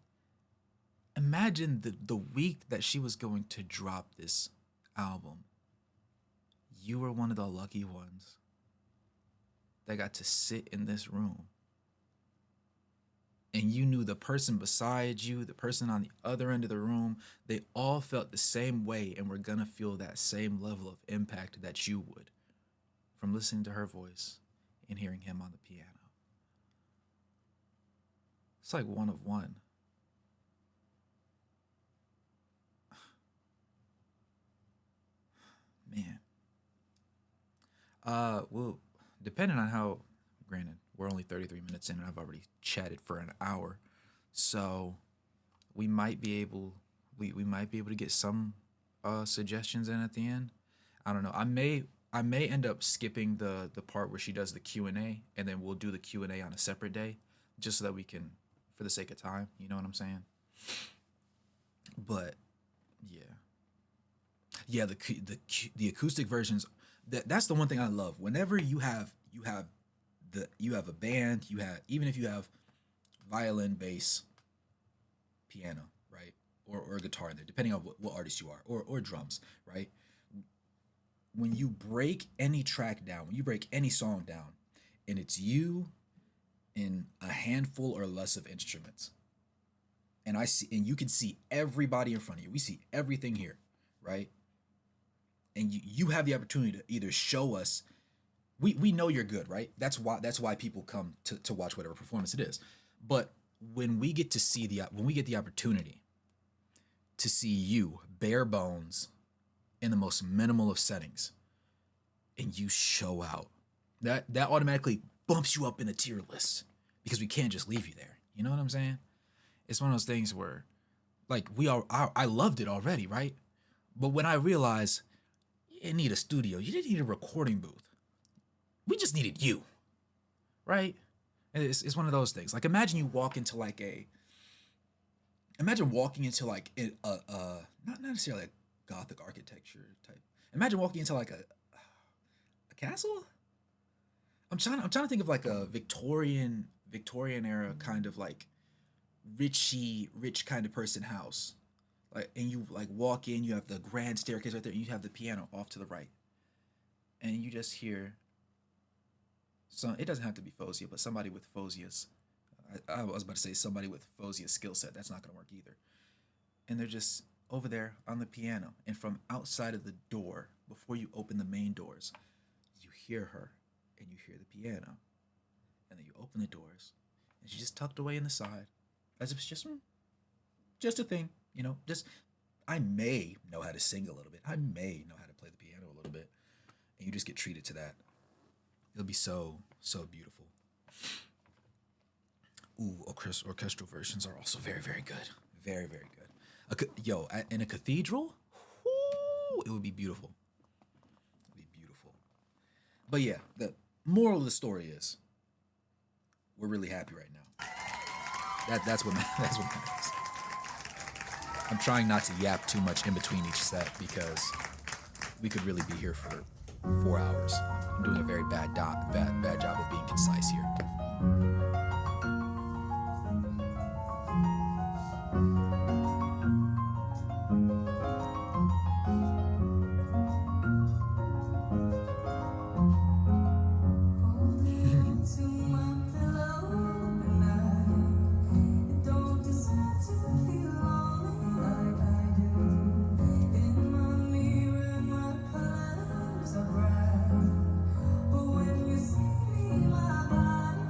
imagine the week that she was going to drop this album. You were one of the lucky ones that got to sit in this room, and you knew the person beside you, the person on the other end of the room, they all felt the same way and were gonna feel that same level of impact that you would from listening to her voice and hearing him on the piano. It's like one of one. Man. Well, depending on how, granted, we're only 33 minutes in and I've already chatted for an hour. So we might be able we might be able to get some suggestions in at the end. I don't know. I may end up skipping the part where she does the Q&A, and then we'll do the Q&A on a separate day just so that we can, for the sake of time, you know what I'm saying? But yeah. Yeah, the acoustic versions, that's the one thing I love. Whenever you have a band, you have, even if you have violin, bass, piano, right? Or guitar in there, depending on what artist you are, or drums, right? When you break any track down, when you break any song down, and it's you in a handful or less of instruments, and you can see everybody in front of you. We see everything here, right? And you have the opportunity to either show us, we know you're good, right? That's why people come to watch whatever performance it is. But when we get the opportunity to see you bare bones in the most minimal of settings, and you show out, that automatically bumps you up in the tier list, because we can't just leave you there. You know what I'm saying? It's one of those things where, like, I loved it already, right? But when I realized you didn't need a studio, you didn't need a recording booth, we just needed you, right? It's one of those things. Like, imagine walking into like not necessarily a Gothic architecture type. Imagine walking into like a castle. I'm trying to think of like a Victorian era kind of like rich kind of person house. Like, and you like walk in, you have the grand staircase right there, and you have the piano off to the right, and you just hear some. It doesn't have to be Faouzia, but somebody with Fauzia's. I was about to say somebody with Fauzia's skill set. That's not going to work either. And they're just over there on the piano, and from outside of the door, before you open the main doors, you hear her, and you hear the piano, and then you open the doors, and she's just tucked away in the side, as if it's just a thing, you know. Just, I may know how to sing a little bit. I may know how to play the piano a little bit, and you just get treated to that. It'll be so beautiful. Ooh, orchestral versions are also very, very good. Very, very good. In a cathedral, it would be beautiful. It'd be beautiful. But yeah, the moral of the story is, we're really happy right now. That's what matters. I'm trying not to yap too much in between each set, because we could really be here for 4 hours. I'm doing a very bad job of being concise here.
But when you see me, my body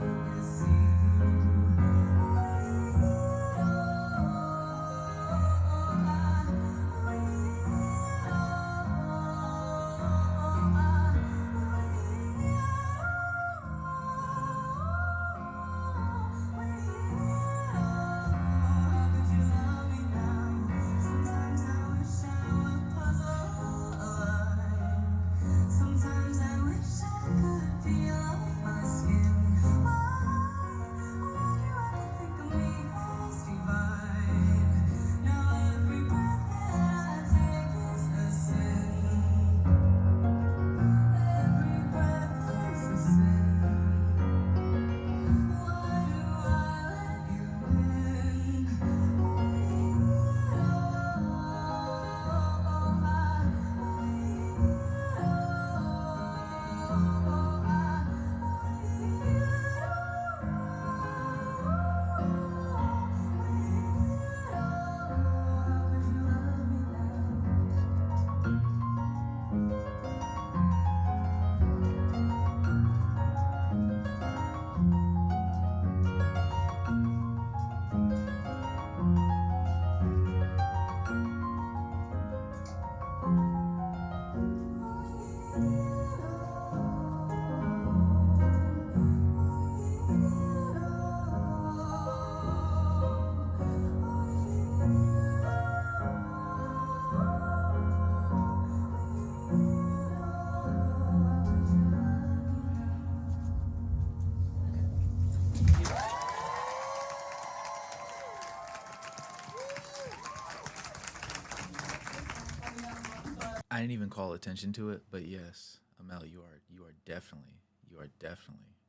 I didn't even call attention to it, but yes, Amel, you are definitely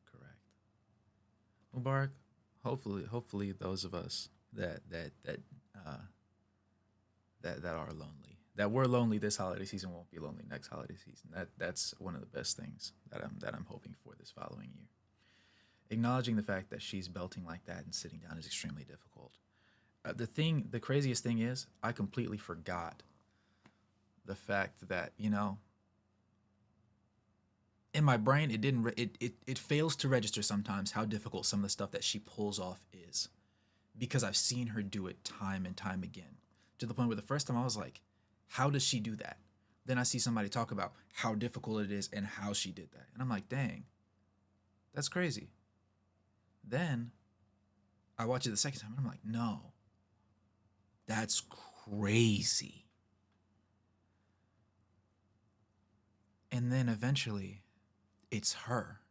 correct. Mubarak, hopefully those of us uh, that are lonely, that were lonely this holiday season, won't be lonely next holiday season. That's one of the best things that I'm hoping for this following year. Acknowledging the fact that she's belting like that and sitting down is extremely difficult. The craziest thing is, I completely forgot the fact that in my brain it didn't it fails to register sometimes how difficult some of the stuff that she pulls off is, because I've seen her do it time and time again, to the point where the first time I was like, how does she do that? Then I see somebody talk about how difficult it is and how she did that, and I'm like, dang, that's crazy. Then I watch it the second time and I'm like, no, that's crazy. And then eventually it's her.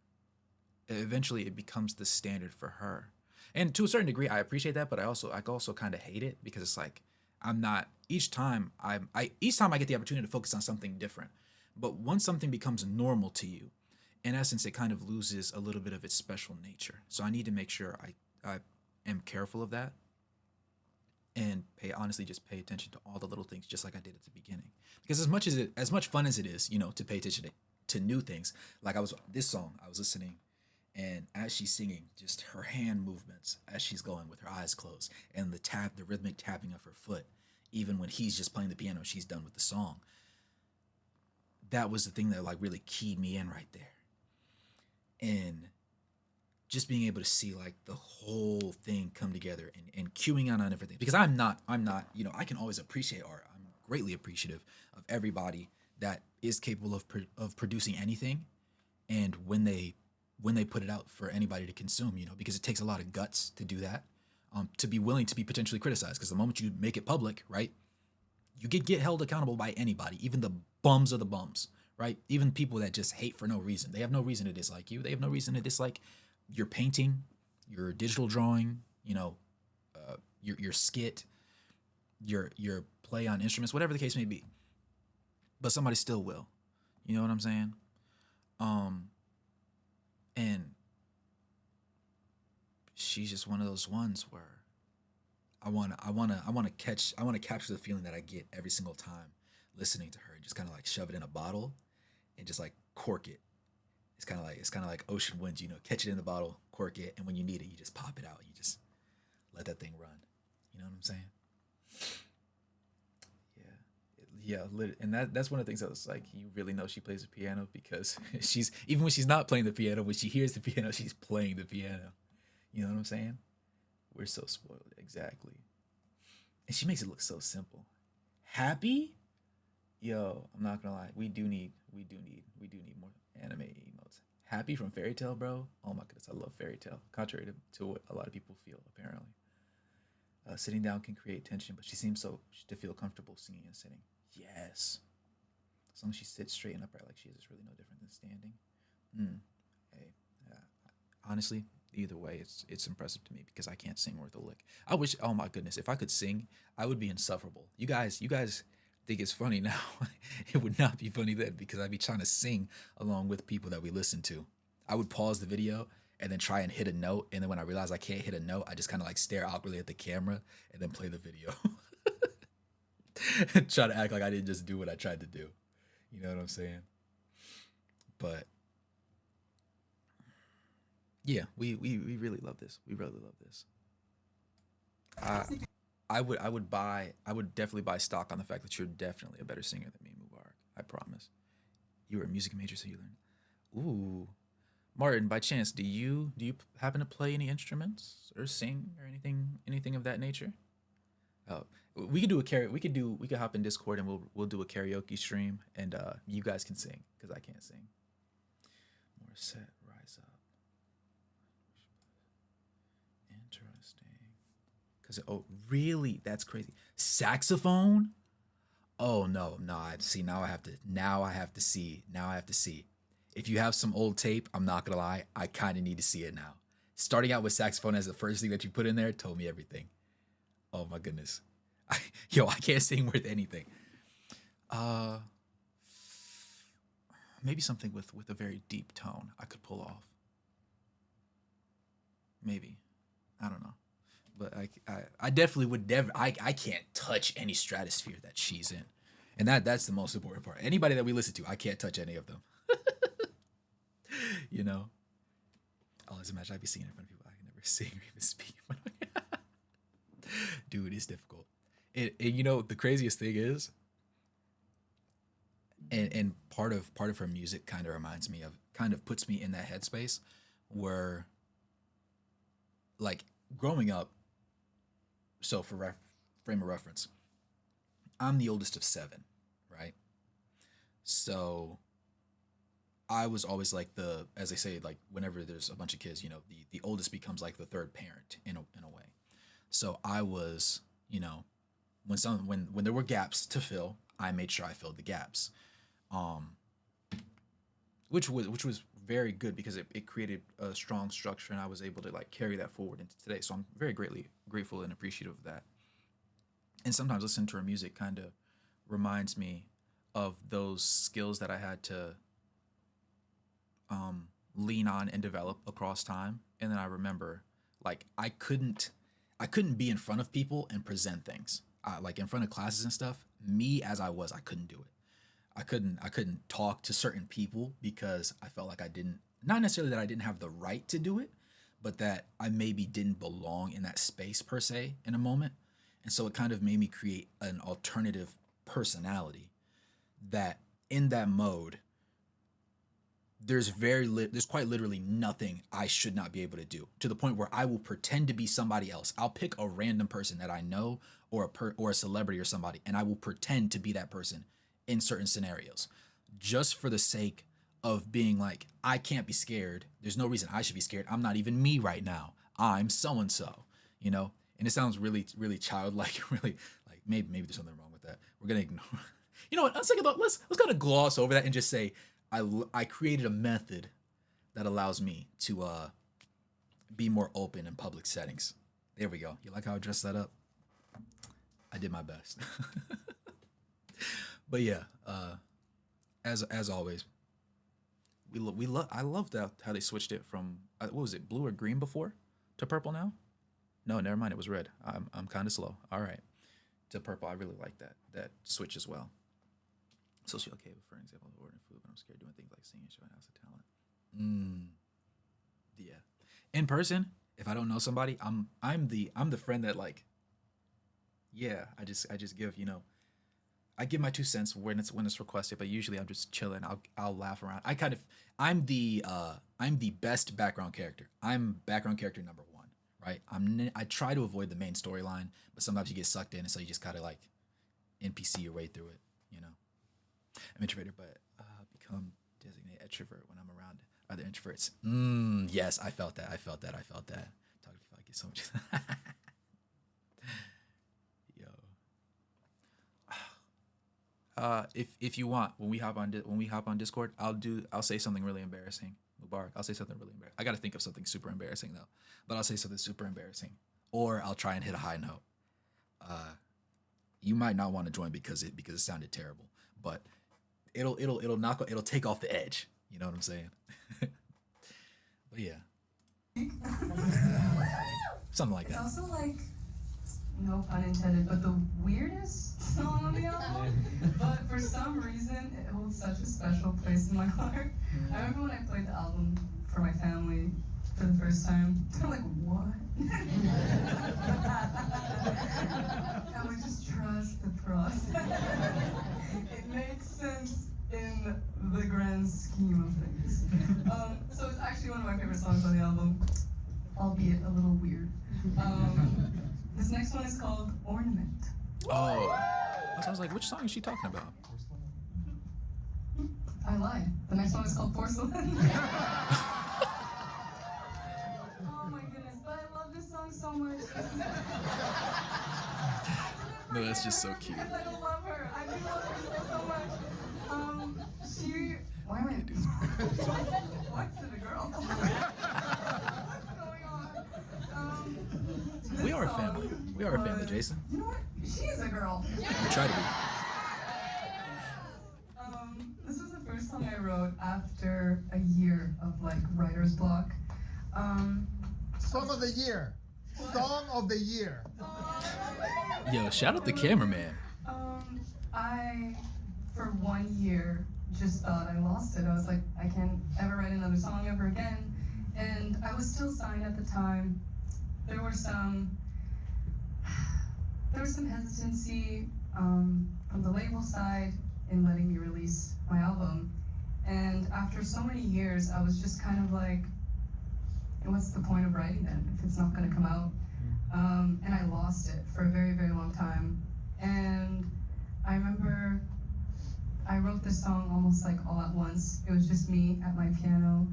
Eventually it becomes the standard for her. And to a certain degree I appreciate that, but I also kind of hate it, because it's like, I'm not each time I get the opportunity to focus on something different. But once something becomes normal to you, in essence it kind of loses a little bit of its special nature. So I need to make sure I am careful of that, and just pay attention to all the little things, just like I did at the beginning. Because as much fun as it is, to pay attention to new things. Like this song I was listening, and as she's singing, just her hand movements as she's going with her eyes closed, and the rhythmic tapping of her foot, even when he's just playing the piano, she's done with the song. That was the thing that like really keyed me in right there. And just being able to see like the whole thing come together, and queuing on everything, because I'm not I can always appreciate art. I'm greatly appreciative of everybody that is capable of producing anything, and when they put it out for anybody to consume, because it takes a lot of guts to do that, to be willing to be potentially criticized, because the moment you make it public, right, you get held accountable by anybody, even the bums of the bums, right? Even people that just hate for no reason. They have no reason to dislike you. They have no reason to dislike your painting, your digital drawing, your skit, your play on instruments, whatever the case may be. But somebody still will. You know what I'm saying? Um, and she's just one of those ones where I wanna capture the feeling that I get every single time listening to her, and just kind of like shove it in a bottle and just like cork it. It's kind of like ocean winds, catch it in the bottle, cork it, and when you need it, you just pop it out. You just let that thing run. You know what I'm saying? And that's one of the things that was like, you really know she plays the piano, because she's even when she's not playing the piano, when she hears the piano, she's playing the piano. You know what I'm saying? We're so spoiled, exactly. And she makes it look so simple. Happy? Yo, I'm not gonna lie. We do need more anime emotes. Happy from Fairy Tale, bro. Oh my goodness, I love Fairy Tale. Contrary to what a lot of people feel, apparently. Sitting down can create tension, but she seems to feel comfortable singing and sitting. Yes. As long as she sits straight and upright like she is, it's really no different than standing. Mm. Hey, honestly, either way, it's impressive to me, because I can't sing worth a lick. I wish, oh my goodness, if I could sing, I would be insufferable. You guys think it's funny now. It would not be funny then, because I'd be trying to sing along with people that we listen to. I would pause the video and then try and hit a note, and then when I realize I can't hit a note, I just kind of like stare awkwardly at the camera and then play the video. Try to act like I didn't just do what I tried to do. You know what I'm saying? But yeah, we really love this. We really love this. I I would definitely buy stock on the fact that you're definitely a better singer than me, Mubarak. I promise. You were a music major, so you learned. Ooh, Martin, by chance, do you happen to play any instruments or sing or anything of that nature? Oh, we could do a karaoke. We could hop in Discord and we'll do a karaoke stream, and you guys can sing because I can't sing. More set, rise up. Interesting. Cause really, that's crazy. Saxophone? Oh no, no. I see. Now I have to see. If you have some old tape, I'm not gonna lie. I kind of need to see it now. Starting out with saxophone as the first thing that you put in there told me everything. Oh my goodness. Yo, I can't sing worth anything. Uh, maybe something with a very deep tone I could pull off. Maybe. I don't know. But I definitely would never. I can't touch any stratosphere that she's in, and that's the most important part. Anybody that we listen to, I can't touch any of them. You know. I always imagine I'd be singing in front of people I can never sing or even speak. Dude, it's difficult. And you know the craziest thing is, and part of her music kind of reminds me of, kind of puts me in that headspace where, like, growing up. So for frame of reference, I'm the oldest of seven, right? So I was always like as they say, like whenever there's a bunch of kids, you know, the oldest becomes like the third parent in a way. So I was, you know, when there were gaps to fill, I made sure I filled the gaps, um, which was very good because it created a strong structure and I was able to like carry that forward into today. So I'm very greatly grateful and appreciative of that. And sometimes listening to her music kind of reminds me of those skills that I had to lean on and develop across time. And then I remember, like, I couldn't be in front of people and present things, like in front of classes and stuff. Me as I was, I couldn't do it. I couldn't talk to certain people because I felt like I didn't, not necessarily that I didn't have the right to do it, but that I maybe didn't belong in that space per se in a moment. And so it kind of made me create an alternative personality that in that mode there's quite literally nothing I should not be able to do, to the point where I will pretend to be somebody else. I'll pick a random person that I know, or a celebrity or somebody, and I will pretend to be that person in certain scenarios, just for the sake of being like, I can't be scared. There's no reason I should be scared. I'm not even me right now. I'm so and so, you know. And it sounds really, really childlike, really like maybe there's something wrong with that. We're gonna ignore. You know what? On second thought, let's kind of gloss over that and just say I created a method that allows me to be more open in public settings. There we go. You like how I dressed that up? I did my best. But yeah, as always, we love. I love that how they switched it from what was it, blue or green before, to purple now. No, never mind. It was red. I'm kind of slow. All right, to purple. I really like that switch as well. Socially okay, for example, ordering food, but I'm scared doing things like singing, showing house of talent. Yeah. In person, if I don't know somebody, I'm the friend that, like, yeah, I just give, you know, I give my 2 cents when it's requested, but usually I'm just chilling. I'll laugh around. I'm the best background character. I'm background character number one, right? I try to avoid the main storyline, but sometimes you get sucked in, and so you just gotta like NPC your way through it, you know. I'm introverted, but become designated extrovert when I'm around other introverts. Yes, I felt that. Talking to people, I get so much. Yo. If you want, when we hop on Discord, I'll say something really embarrassing. Mubarak, I'll say something really embarrassing. I got to think of something super embarrassing though, but I'll say something super embarrassing, or I'll try and hit a high note. You might not want to join because it sounded terrible, but it'll take off the edge. You know what I'm saying? But yeah, something like
It's
that.
also like, no pun intended, but the weirdest song on the album. But for some reason, it holds such a special place in my heart. I remember when I played the album for my family for the first time, they're like, what? I'm like, just trust the process. It makes sense in the grand scheme of things. So it's actually one of my favorite songs on the album, albeit a little weird. This next one is called Ornament.
Oh, I was like, which song is she talking about?
I lied. The next one is called Porcelain. Oh my goodness, but I love this song so much.
No, that's just so cute.
Because I don't love her. I do love her so much. Why am I... What's in a girl? What's going on?
We are a family. We are a family, Jason.
You know what? She is a girl.
We try to be.
This was the first song I wrote. like writer's block.
Song of the year. Song of the year.
Yo, shout out the cameraman.
I, for 1 year, just thought I lost it. I was like, I can't ever write another song ever again. And I was still signed at the time. There was some hesitancy from the label side in letting me release my album. And after so many years, I was just kind of like, what's the point of writing then if it's not going to come out? And I lost it for a very, very long time. And I remember I wrote this song almost like all at once. It was just me at my piano,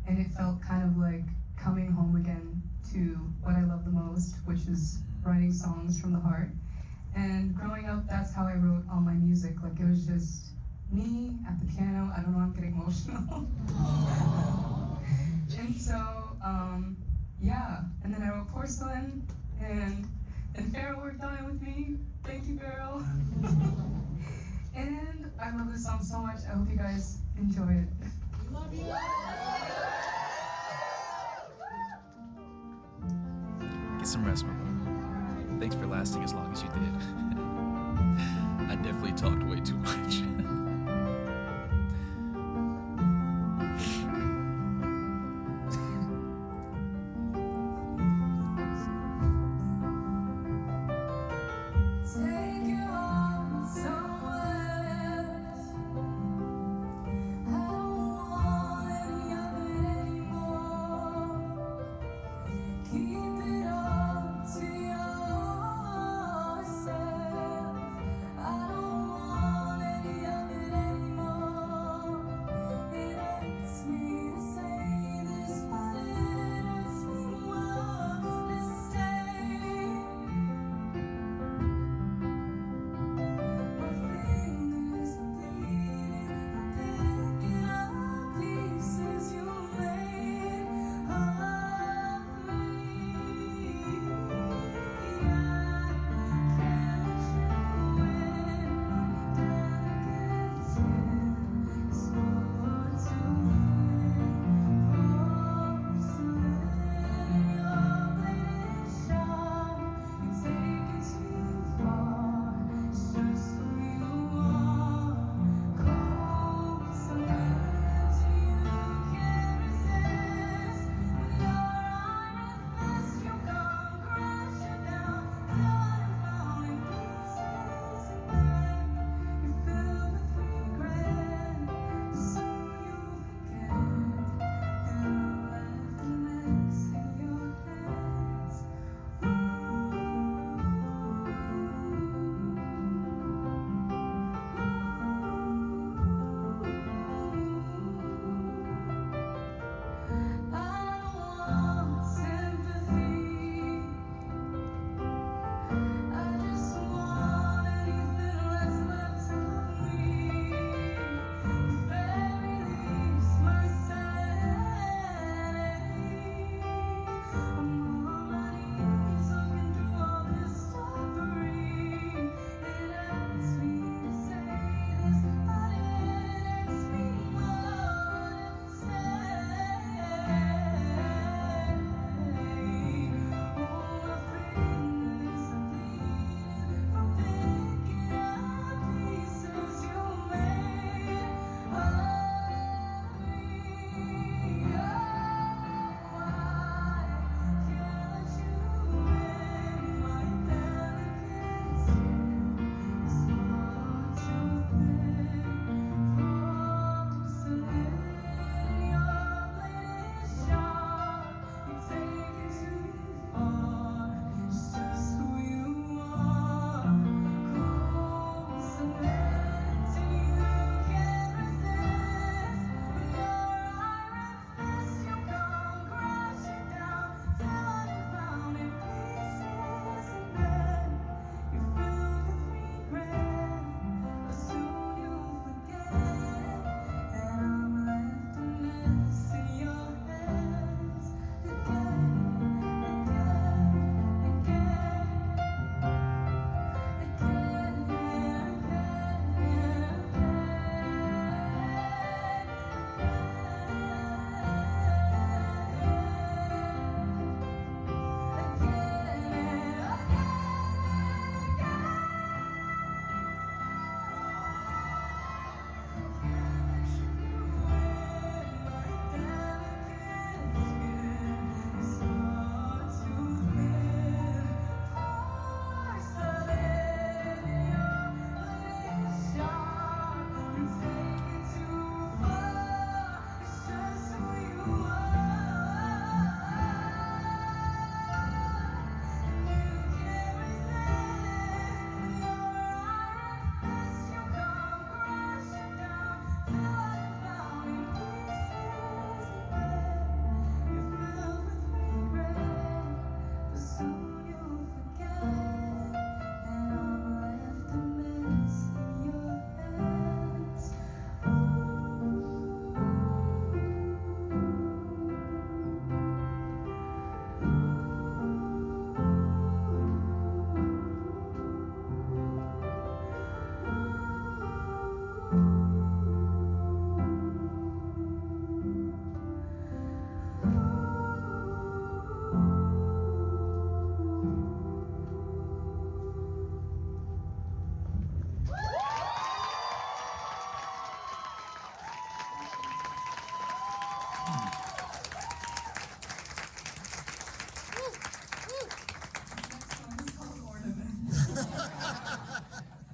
and it felt kind of like coming home again to what I love the most, which is writing songs from the heart. And growing up, that's how I wrote all my music. Like, it was just me at the piano. I don't know, I'm getting emotional. And so, yeah. And then I wrote Porcelain, and Farrell worked on it with me. Thank you, Farrell. And I love this song so much. I hope you guys enjoy it.
Love you.
Get some rest, my boy. Thanks for lasting as long as you did. I definitely talked way too much.
Take you on somewhere else. I don't want any of it anymore. Keep it up to yourself. I don't want any of it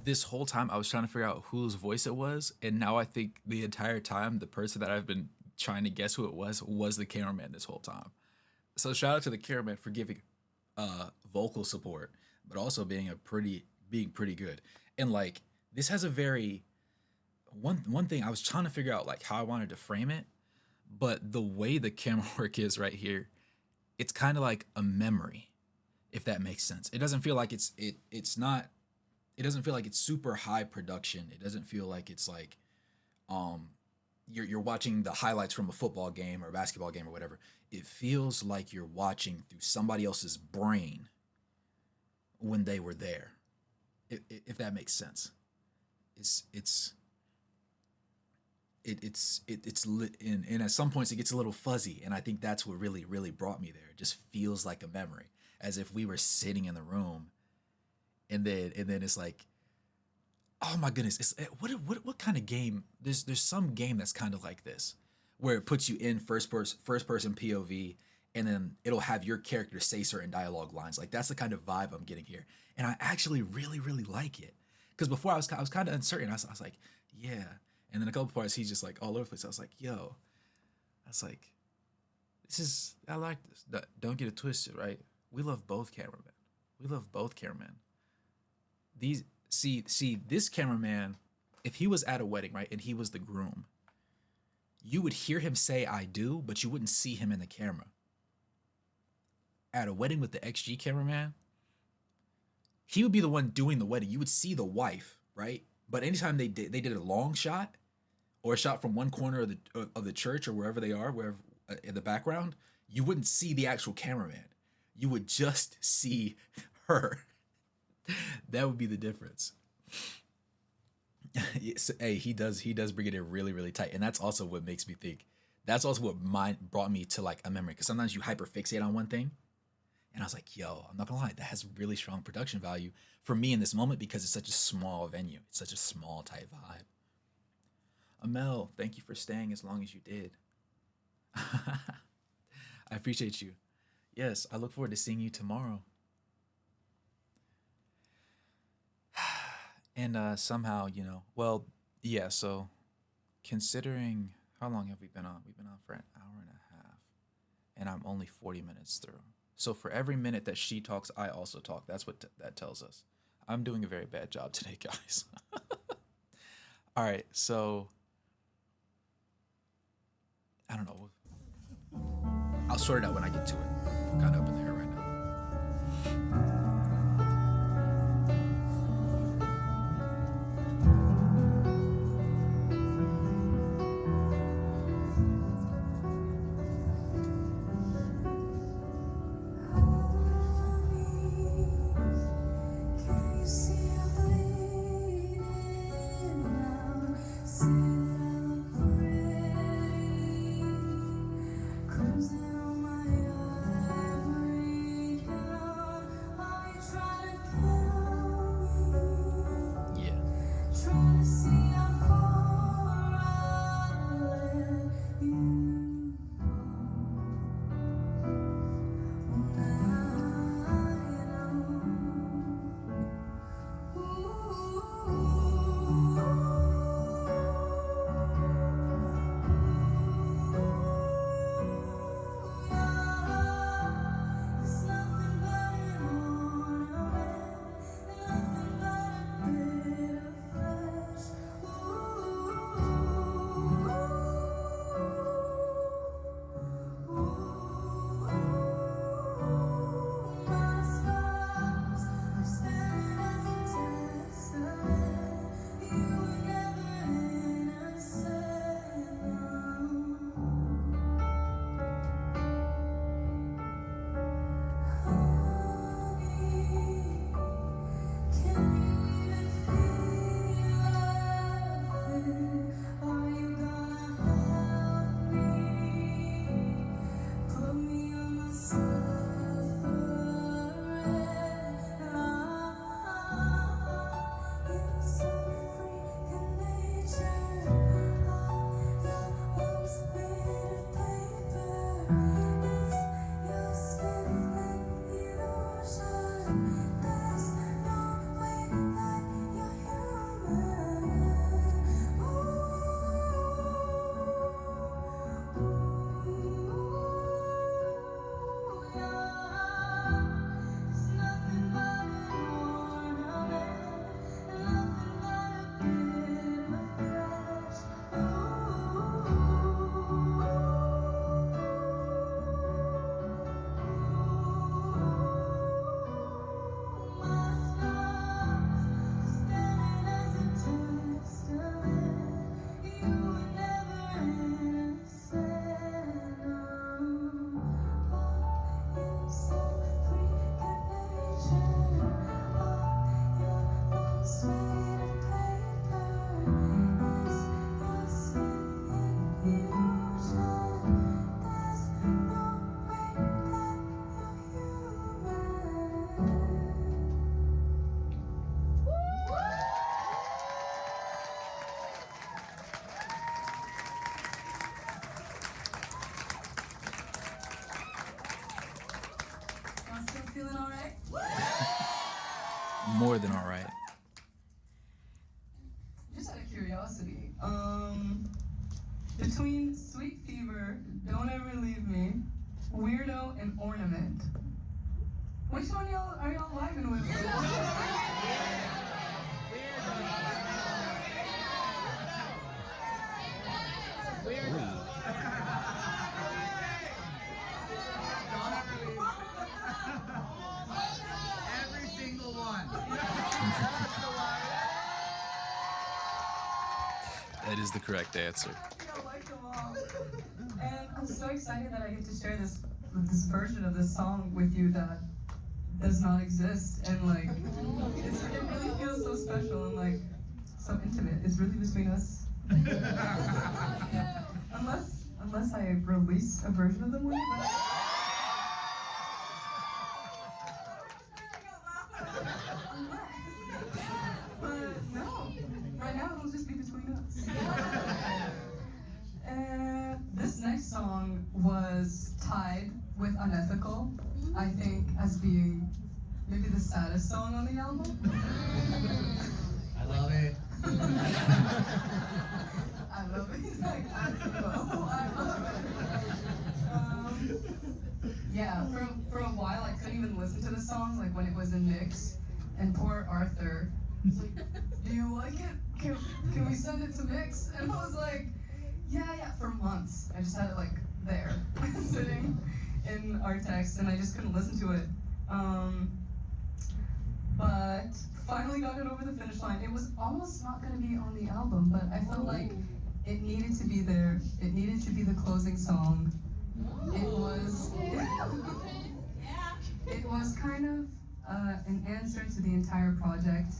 this whole time I was trying to figure out whose voice it was, and now I think the entire time the person that I've been trying to guess who it was the cameraman this whole time. So shout out to the cameraman for giving vocal support, but also being pretty good. And like this has a very one thing I was trying to figure out like how I wanted to frame it, but the way the camera work is right here, it's kind of like a memory, if that makes sense. It doesn't feel like it's not it doesn't feel like it's super high production. It doesn't feel like it's like um you're watching the highlights from a football game or a basketball game or whatever. It feels like you're watching through somebody else's brain when they were there. If that makes sense. It's it's it's lit in, and at some points it gets a little fuzzy, and I think that's what really brought me there. It just feels like a memory, as if we were sitting in the room, and then it's like, oh my goodness, it's what kind of game? There's some game that's kind of like this, where it puts you in first person POV, and then it'll have your character say certain dialogue lines. Like that's the kind of vibe I'm getting here, and I actually really like it. Because before I was kind of uncertain. I was like, yeah, and then a couple parts he's just like all over the place. I was like, yo, I was like, this is I like this. Don't get it twisted, right? We love both cameramen. We love both cameramen. These see this cameraman, if he was at a wedding, right, and he was the groom, you would hear him say I do, but you wouldn't see him in the camera. At a wedding with the XG cameraman, he would be the one doing the wedding. You would see the wife, right? But anytime they did a long shot or a shot from one corner of the church or wherever they are, wherever in the background, you wouldn't see the actual cameraman. You would just see her. That would be the difference. Yes, hey, he does bring it in really tight, and that's also what makes me think. That's also what brought me to like a memory, because sometimes you hyper fixate on one thing, and I was like, yo, I'm not gonna lie, that has really strong production value for me in this moment because it's such a small venue, it's such a small tight vibe. Amel, thank you for staying as long as you did. I appreciate you. Yes, I look forward to seeing you tomorrow. And somehow, well, yeah, so considering how long have we been on? We've been on for an hour and a half, and I'm only 40 minutes through. So for every minute that she talks, I also talk. That's what that tells us. I'm doing a very bad job today, guys. All right, so I don't know. I'll sort it out when I get to it. I'm kind of up in the air right now.
feeling all right?
More than all right.
Just out of curiosity, between Sweet Fever, Don't Ever Leave Me, Weirdo, and Ornament, which one are y'all vibing with?
Every single one.
That is the correct answer.
I like them all. And I'm so excited that I get to share this version of this song with you that does not exist. And like, it really feels so special and like so intimate. It's really between us. Unless I release a version of them one day. But no, right now it'll just be between us. And this next song was tied with Unethical, I think, as being maybe the saddest song on the album.
I love it.
I love it. He's like, I love it. Yeah, for a while I couldn't even listen to the song, like when it was in mix. And poor Arthur was like, do you like it? Can we send it to mix? And I was like, yeah, for months. I just had it like there, sitting in our text, and I just couldn't listen to it. But finally got it over the finish line. It was almost not going to be on the album, but I felt like it needed to be there. It needed to be the closing song. It was kind of an answer to the entire project.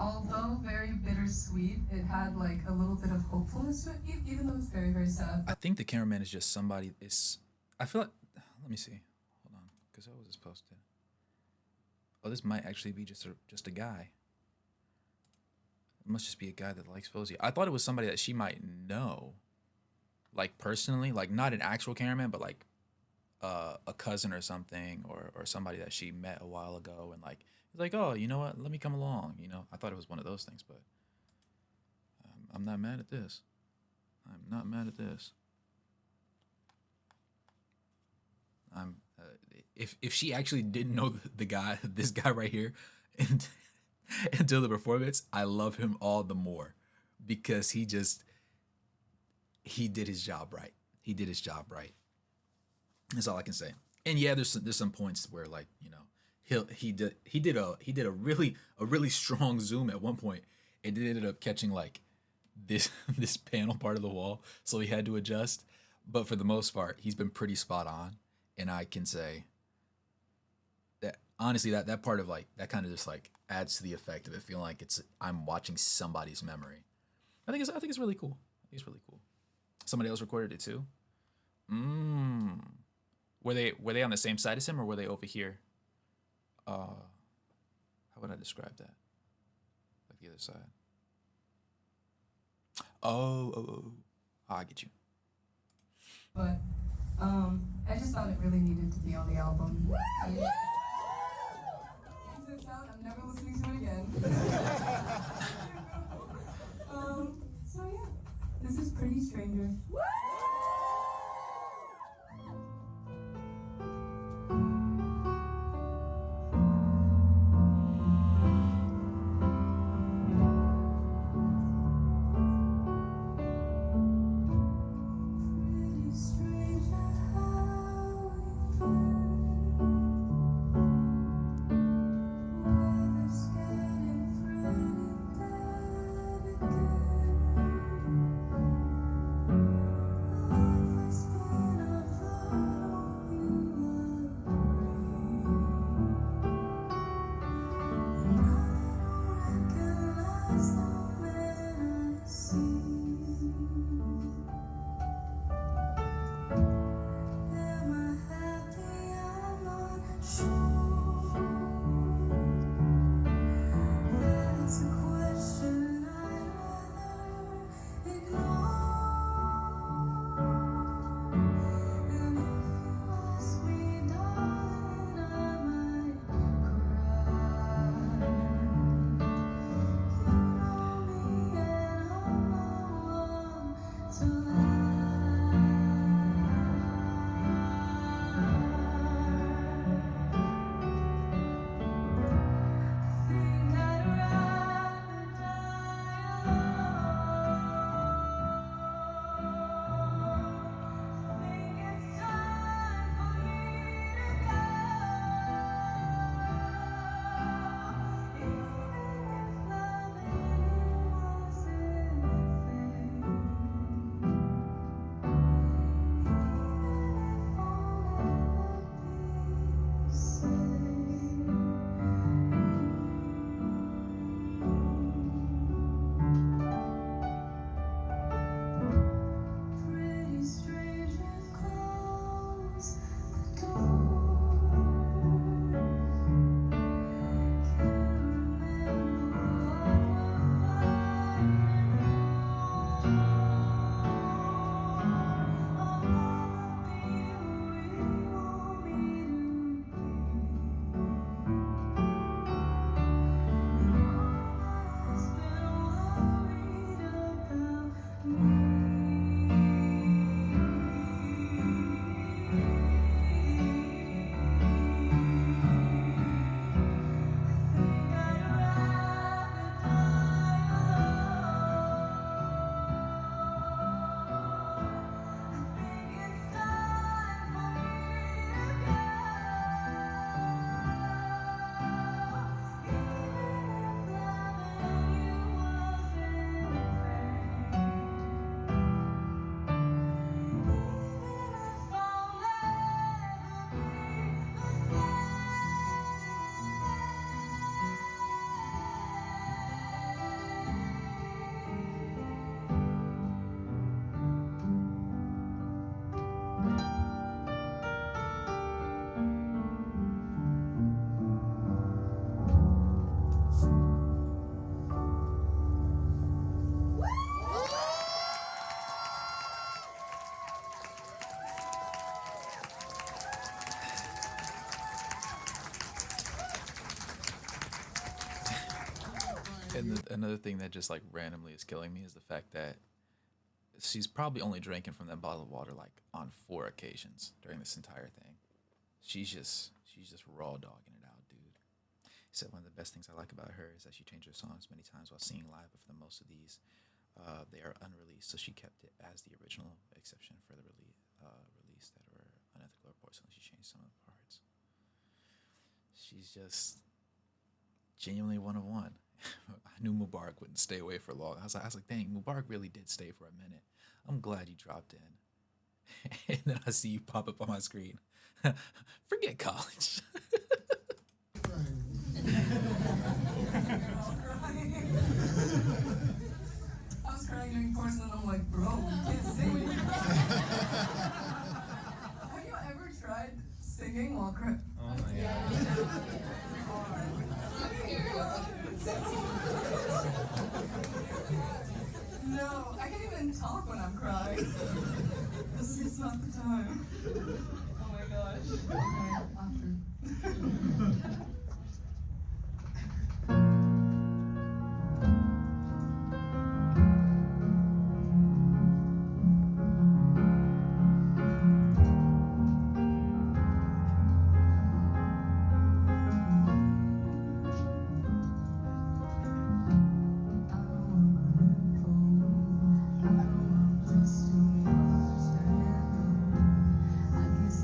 Although very bittersweet, it had like a little bit of hopefulness to it, even though it's very, very sad.
I think the cameraman is just somebody. I feel like. Let me see. Hold on, because how was this posted? Oh, this might actually be just a guy. It must just be a guy that likes Faouzia. I thought it was somebody that she might know, like personally, like not an actual cameraman, but like a cousin or something, or somebody that she met a while ago, and like he's like, oh, you know what? Let me come along. You know, I thought it was one of those things, but I'm not mad at this. I'm not mad at this. If she actually didn't know this guy right here, and until the performance, I love him all the more because he did his job right. He did his job right. That's all I can say. And yeah, there's some points where, like, you know, he did a really strong zoom at one point, and it ended up catching like this panel part of the wall, so he had to adjust. But for the most part, he's been pretty spot on. And I can say that honestly, that part of like that kind of just like adds to the effect of it feeling like I'm watching somebody's memory. I think it's really cool. I think it's really cool. Somebody else recorded it too. Were they on the same side as him, or were they over here? How would I describe that? Like the other side. Oh, I get you.
But I just thought it really needed to be on the album. Once it's out, I'm never listening to it again. So yeah, this is Pretty Stranger.
And another thing that just like randomly is killing me is the fact that she's probably only drinking from that bottle of water like on 4 occasions during this entire thing. She's just raw dogging it out, dude. He said one of the best things I like about her is that she changed her songs many times while singing live, but for the most of these, they are unreleased, so she kept it as the original, exception for the release that were unethical or porcelain. She changed some of the parts. She's just genuinely one of one. I knew Mubarak wouldn't stay away for long. I was like, dang, Mubarak really did stay for a minute. I'm glad you dropped in. And then I see you pop up on my screen. Forget college.
I was crying during porcelain. I'm like, bro, you can't sing when you're crying. Have you ever tried singing while crying?
Oh my god.
No, I can't even talk when I'm crying. This is not the time. Oh my gosh. Okay, after. I guess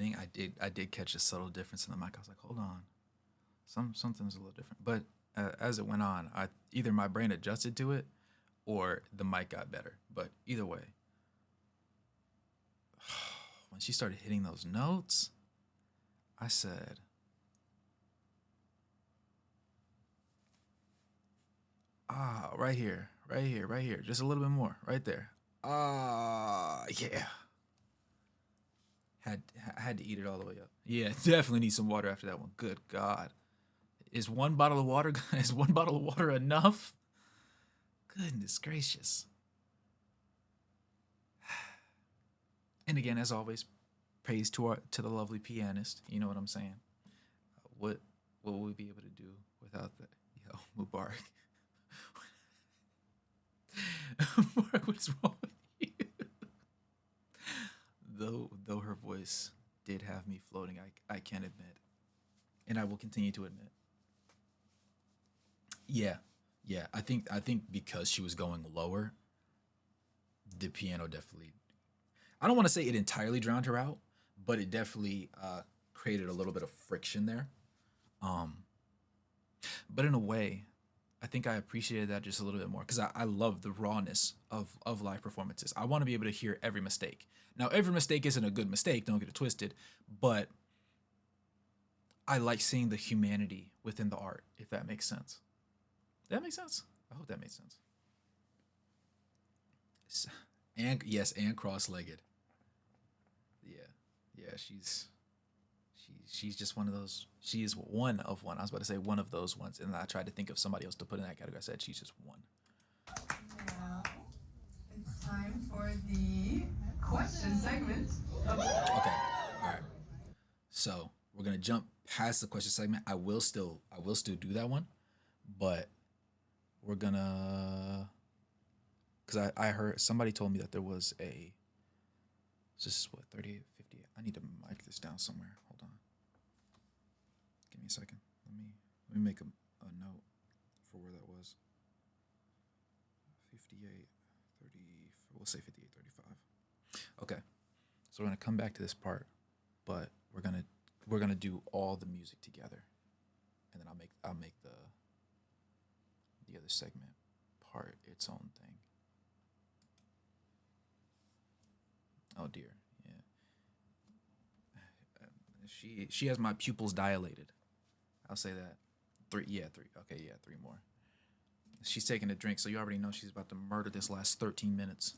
beginning, I did catch a subtle difference in the mic. I was like, hold on, something's a little different. But as it went on, I either my brain adjusted to it or the mic got better. But either way, when she started hitting those notes, I said, ah, right here, right here, right here. Just a little bit more, right there. Ah, yeah. Had to eat it all the way up. Yeah, definitely need some water after that one. Good God. Is one bottle of water enough? Goodness gracious. And again, as always, praise to the lovely pianist. You know what I'm saying? What will we be able to do without that? Yo, Mubarak. Mubarak, what is wrong with you? Though her voice did have me floating, I can admit, and I will continue to admit. Yeah, yeah. I think because she was going lower, the piano definitely. I don't want to say it entirely drowned her out, but it definitely created a little bit of friction there. Um, but in a way, I think I appreciated that just a little bit more because I love the rawness of live performances. I want to be able to hear every mistake. Now, every mistake isn't a good mistake, don't get it twisted, but I like seeing the humanity within the art, if that makes sense. Does that make sense? I hope that made sense. And yes, and cross-legged. Yeah, she's just one of those. She is one of one. I was about to say one of those ones, and I tried to think of somebody else to put in that category. I said she's just one.
Now it's time for the question segment.
Okay, all right. So we're gonna jump past the question segment. I will still do that one, but we're gonna because I heard somebody told me that there was a. So this is what 38, 58. I need to mic this down somewhere. Hold on. Give me a second. Let me make a note for where that was. 58, 30. We'll say 58, 35. Okay. So we're gonna come back to this part, but we're gonna do all the music together, and then I'll make the other segment part its own thing. Oh dear, yeah. She has my pupils dilated. I'll say that. Three. Okay, yeah, 3 more. She's taking a drink, so you already know she's about to murder this last 13 minutes.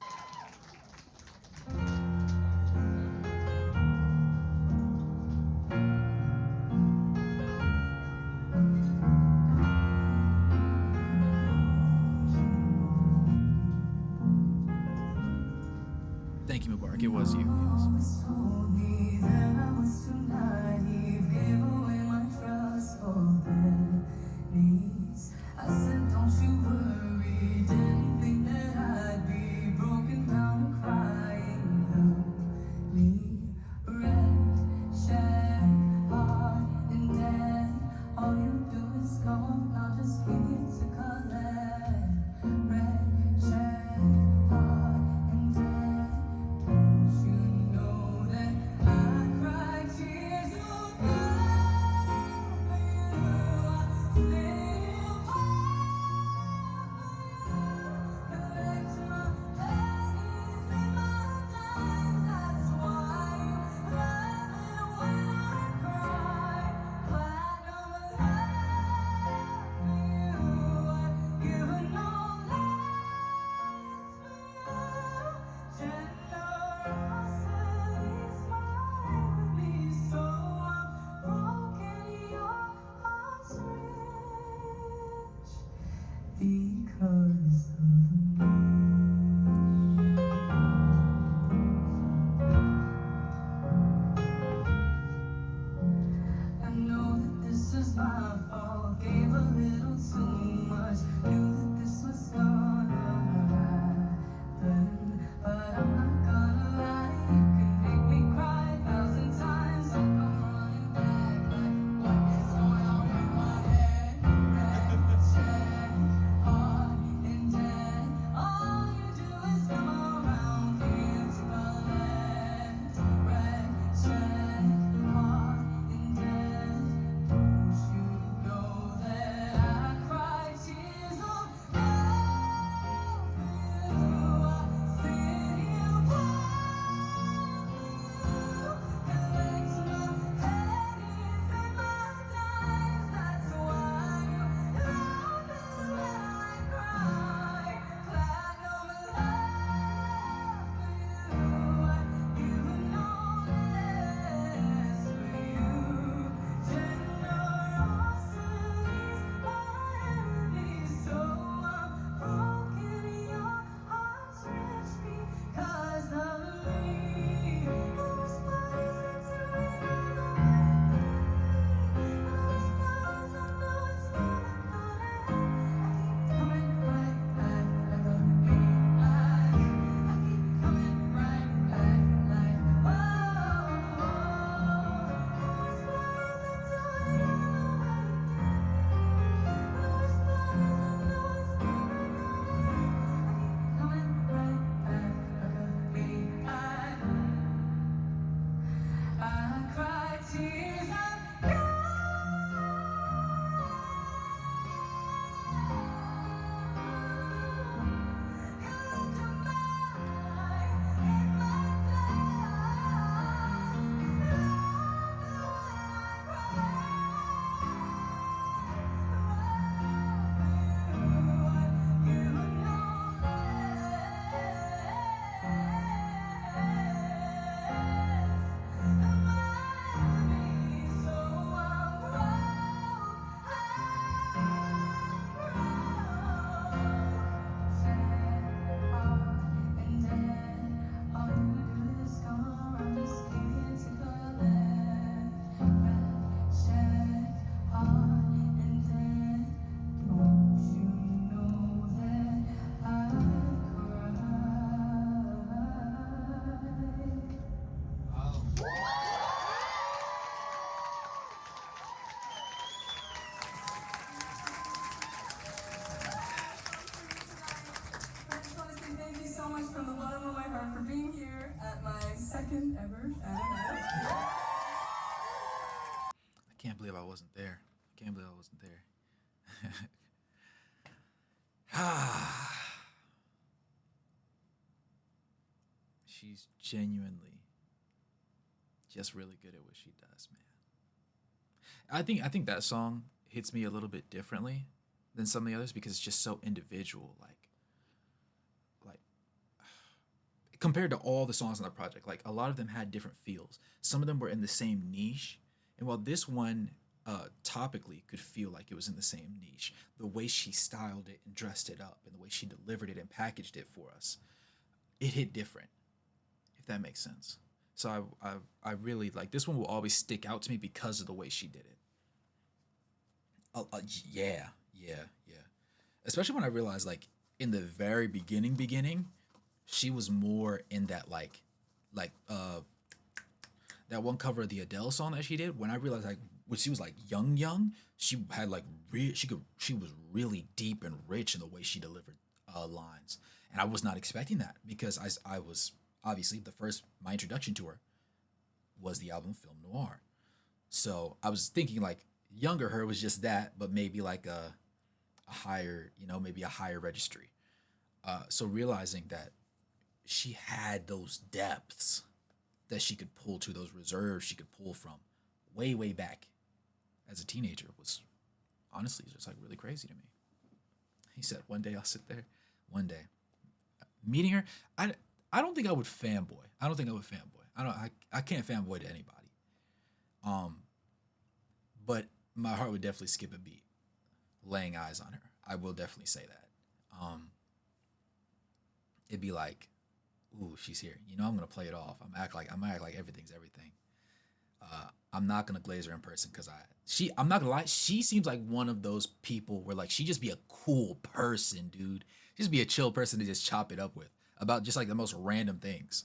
Thank you, Mubarak. It was you. Yes.
Told me that I was too naive, gave away my trust for pennies. I said, don't you worry, didn't think that I'd be broken down and crying. Help me, red, shed, hard and dead. All you do is come, I'll just give you to collect. Red, shed, hard and dead. Don't you know that I cry tears of love for you? I still collect my pennies and my dimes. That's why you love it when I cry. Platinum love for you. I'd give it all lies for you. Generosity smile with me, so I'm broken. Your heart's rich because of me. I know that this is my fault, gave a little too much, knew that this was gonna happen, but I'm not gonna lie, you can make me cry 1,000 times, so come running back, like what is going on with my head, red, check, heart, and dead. second ever anime.
I can't believe I wasn't there. I can't believe I wasn't there. She's genuinely just really good at what she does, man. I think that song hits me a little bit differently than some of the others because it's just so individual. Like compared to all the songs on the project, like a lot of them had different feels. Some of them were in the same niche, and while this one topically could feel like it was in the same niche, the way she styled it and dressed it up, and the way she delivered it and packaged it for us, it hit different. If that makes sense. So I really like this one will always stick out to me because of the way she did it. Yeah, yeah, yeah. Especially when I realized like in the very beginning, she was more in that like that one cover of the Adele song that she did. When I realized like when she was like young, she had like she was really deep and rich in the way she delivered lines, and I was not expecting that because I was obviously the first my introduction to her was the album Film Noir. So I was thinking like younger her was just that, but maybe like a higher, maybe a higher registry. So realizing that she had those depths that she could pull to, those reserves she could pull from way back as a teenager was honestly just like really crazy to me. He said, one day I'll sit there, one day. Meeting her, I don't think I would fanboy. I don't think I would fanboy. I can't fanboy to anybody. But my heart would definitely skip a beat laying eyes on her. I will definitely say that. It'd be like, ooh, she's here. I'm gonna play it off. I'm gonna act like everything's everything. I'm not gonna glaze her in person because I'm not gonna lie. She seems like one of those people where like she just be a cool person, dude. Just be a chill person to just chop it up with about just like the most random things.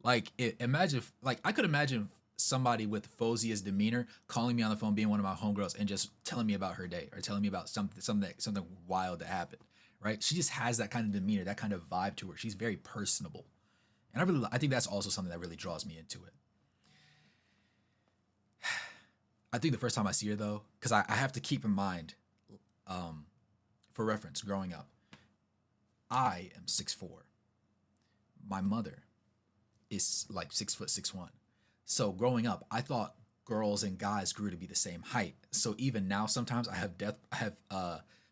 Like imagine, like I could imagine somebody with Fauzia's demeanor calling me on the phone, being one of my homegirls, and just telling me about her day or telling me about something wild that happened. Right? She just has that kind of demeanor, that kind of vibe to her. She's very personable, and I think that's also something that really draws me into it. I think the first time I see her though, because I have to keep in mind, for reference, growing up, I am 6'4". My mother is like 6'6'1". So growing up, I thought girls and guys grew to be the same height. So even now, sometimes I have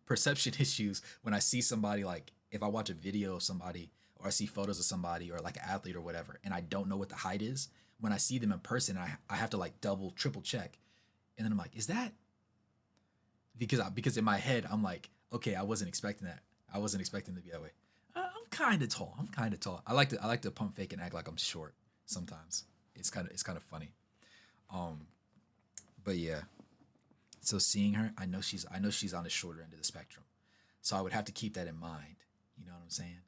perception issues when I see somebody, like if I watch a video of somebody or I see photos of somebody or like an athlete or whatever, and I don't know what the height is. When I see them in person, I have to like double, triple check. And then I'm like, is that? Because in my head, I'm like, okay, I wasn't expecting that. I wasn't expecting to be that way. I'm kind of tall. I like to pump fake and act like I'm short sometimes. It's kind of funny. But yeah. So seeing her, I know she's on the shorter end of the spectrum. So I would have to keep that in mind. You know what I'm saying?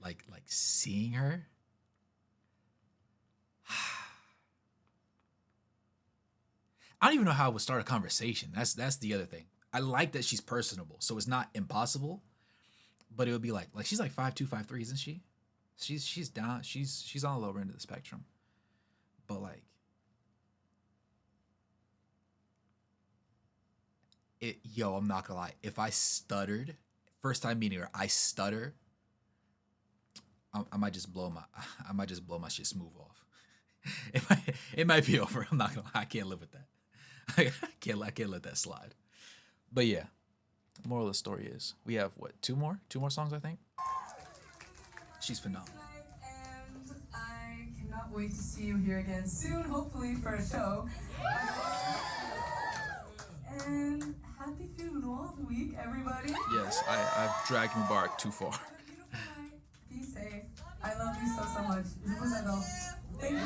Like seeing her. I don't even know how I would start a conversation. That's the other thing. I like that she's personable, so it's not impossible. But it would be like she's like 5'2", 5'3", isn't she? She's down. She's on the lower end of the spectrum. But like, I'm not gonna lie. If I stuttered, first time meeting her, I stutter. I might just blow my shit smooth off. It might be over. I'm not gonna lie. I can't live with that. I can't let that slide. But yeah, moral of the story is we have what, two more songs I think. She's phenomenal.
And I cannot wait to see you here again soon, hopefully for a show. And happy Film Noir week, everybody.
Yes, I've dragged Mubarak too far.
Have a beautiful night. Be safe. I love you so much. Je vous adore. Thank you.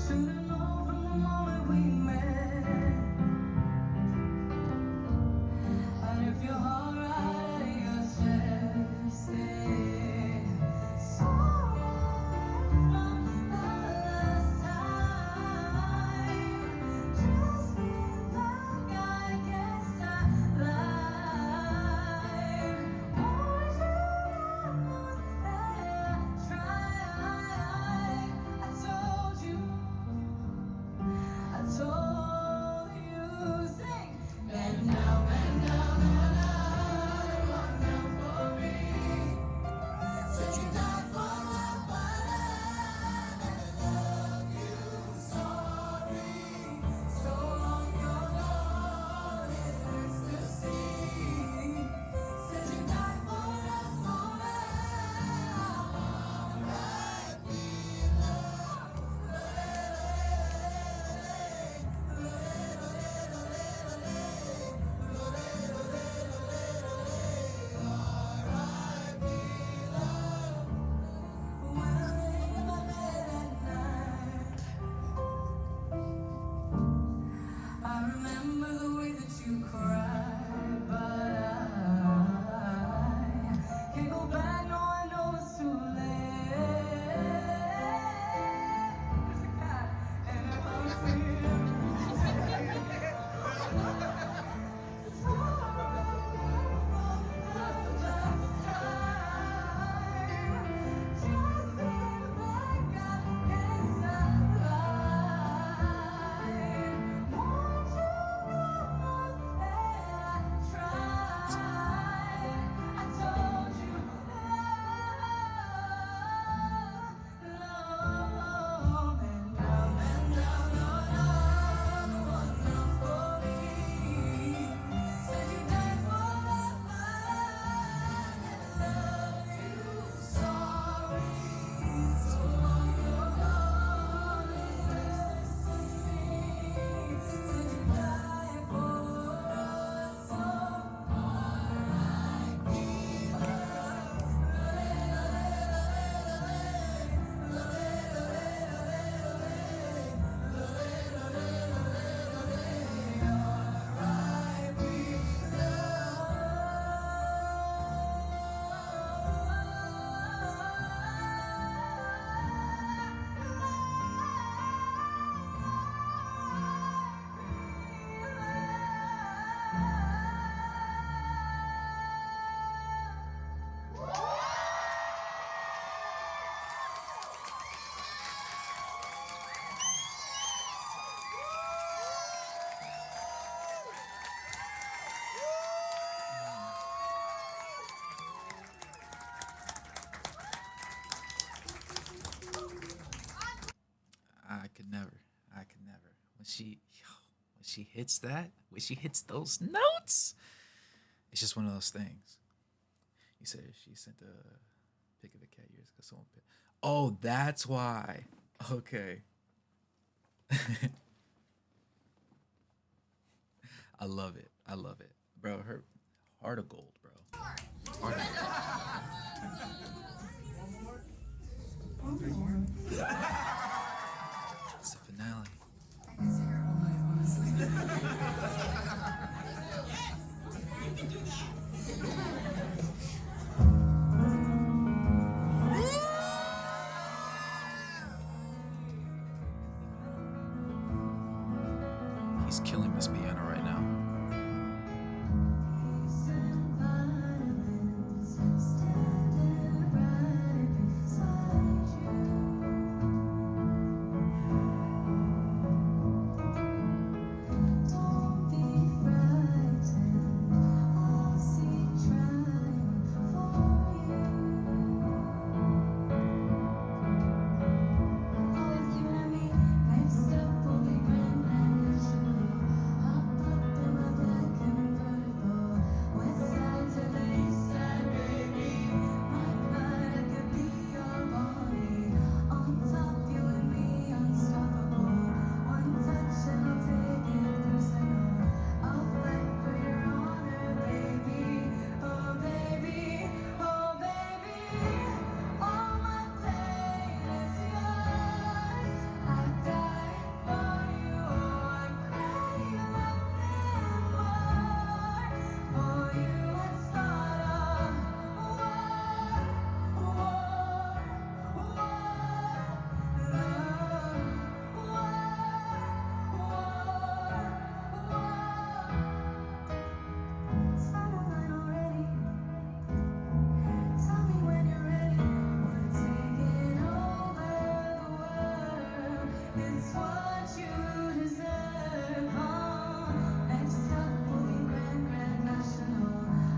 Should've known from the moment
could never. I could never. When she hits that, when she hits those notes, it's just one of those things. You said she sent a pic of a cat years ago. Oh, that's why. Okay. I love it. I love it, bro. Her heart of gold, bro. Heart of gold. It's the finale.
I can see her all night, honestly.
He's killing this piano right now.
Peace and violence standing right beside you. Don't be frightened. I'll see trying for you. With you and me, next up will be grand national. Hop up in my black convertible, west side to the east side, baby. My pride, I could be your Bonnie. On top, you and me, unstoppable. One touch and I'll take it personal. I'll fight for your honor, baby. Oh, baby. Oh, baby. All my pain is yours. I die for you. Oh, I crave nothing more. For you, I'd start a war, Sunlight already. Tell me when you're ready. We're taking over the world. It's what you deserve. Next up will be grand national.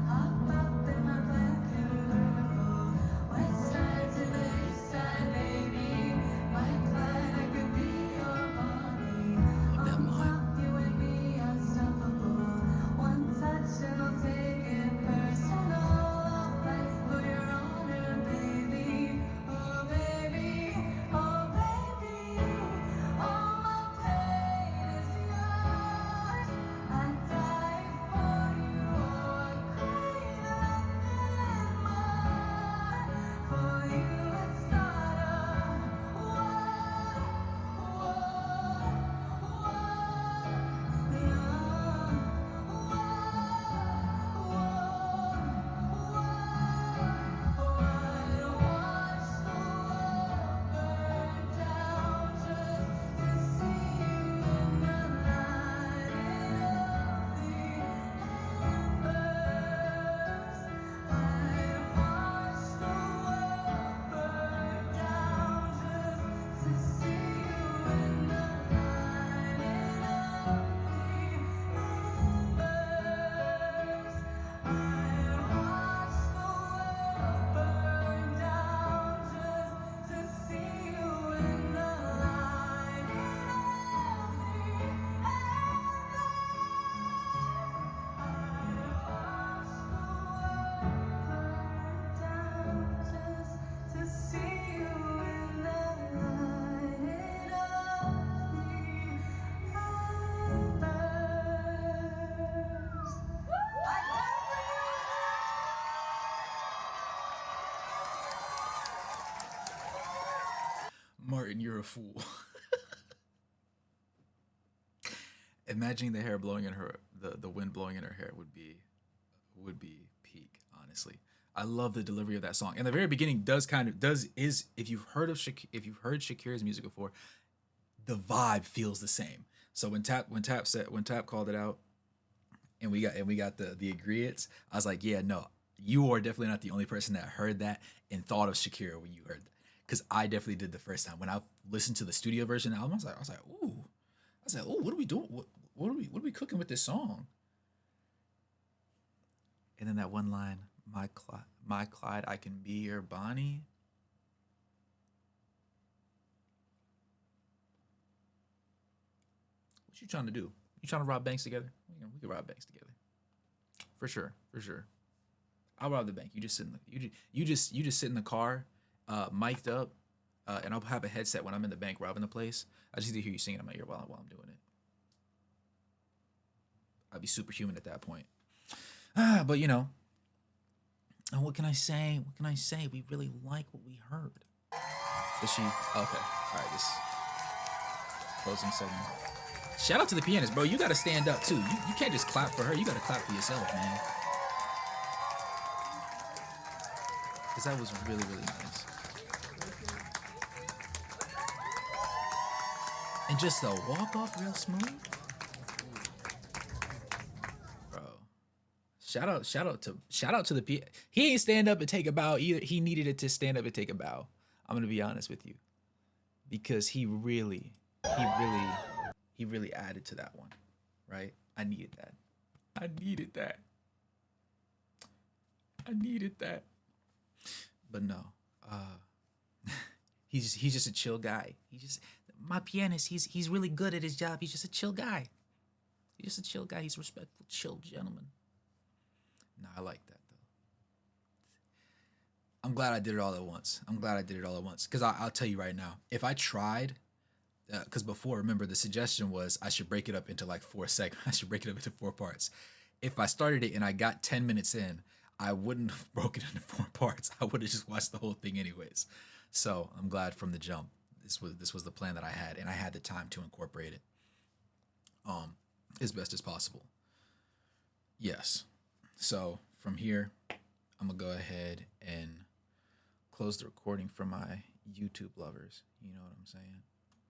Hop up in my black convertible. West side to the east side, baby. My Clyde, I could be your Bonnie.
That
On
line.
top, you and me, unstoppable. One touch and I'll take it personal. I'll fight for your honor, baby. Oh, baby. Oh, baby. All my pain is yours. I die for you. Oh, I crave nothing more. For you, I'd start a
Martin, you're a fool. Imagining the hair blowing in her, the wind blowing in her hair would be peak. Honestly, I love the delivery of that song. And the very beginning is if you've heard Shakira's music before, the vibe feels the same. So when Tap called it out, and we got the agreements, I was like, yeah, no, you are definitely not the only person that heard that and thought of Shakira when you heard that. Because I definitely did the first time when I listened to the studio version album. Ooh, what are we doing? What are we cooking with this song? And then that one line, my Clyde, I can be your Bonnie. What you trying to do? You trying to rob banks together? We can rob banks together. For sure. I'll rob the bank. You just sit in the you just sit in the car, mic'd up, and I'll have a headset when I'm in the bank robbing the place. I just need to hear you singing in my ear while I'm doing it. I'd be superhuman at that point. But you know, and what can I say? What can I say? We really like what we heard. Does she? Okay. All right. This closing segment. Shout out to the pianist, bro. You got to stand up too. You can't just clap for her. You got to clap for yourself, man. Because that was really, really nice. And just the walk off real smooth. Bro. Shout out to the pianist. He ain't stand up and take a bow either. He needed it to stand up and take a bow. I'm gonna be honest with you. Because he really added to that one. Right? I needed that. But no. He's just a chill guy. My pianist, he's really good at his job. He's just a chill guy. He's a respectful, chill gentleman. No, I like that though. I'm glad I did it all at once. Because I'll tell you right now, if I tried, because before, remember, the suggestion was I should break it up into like 4 segments. I should break it up into 4 parts. If I started it and I got 10 minutes in, I wouldn't have broken it into 4 parts. I would have just watched the whole thing anyways. So I'm glad from the jump. This was the plan that I had, and I had the time to incorporate it as best as possible. Yes. So from here, I'm gonna go ahead and close the recording for my YouTube lovers. You know what I'm saying?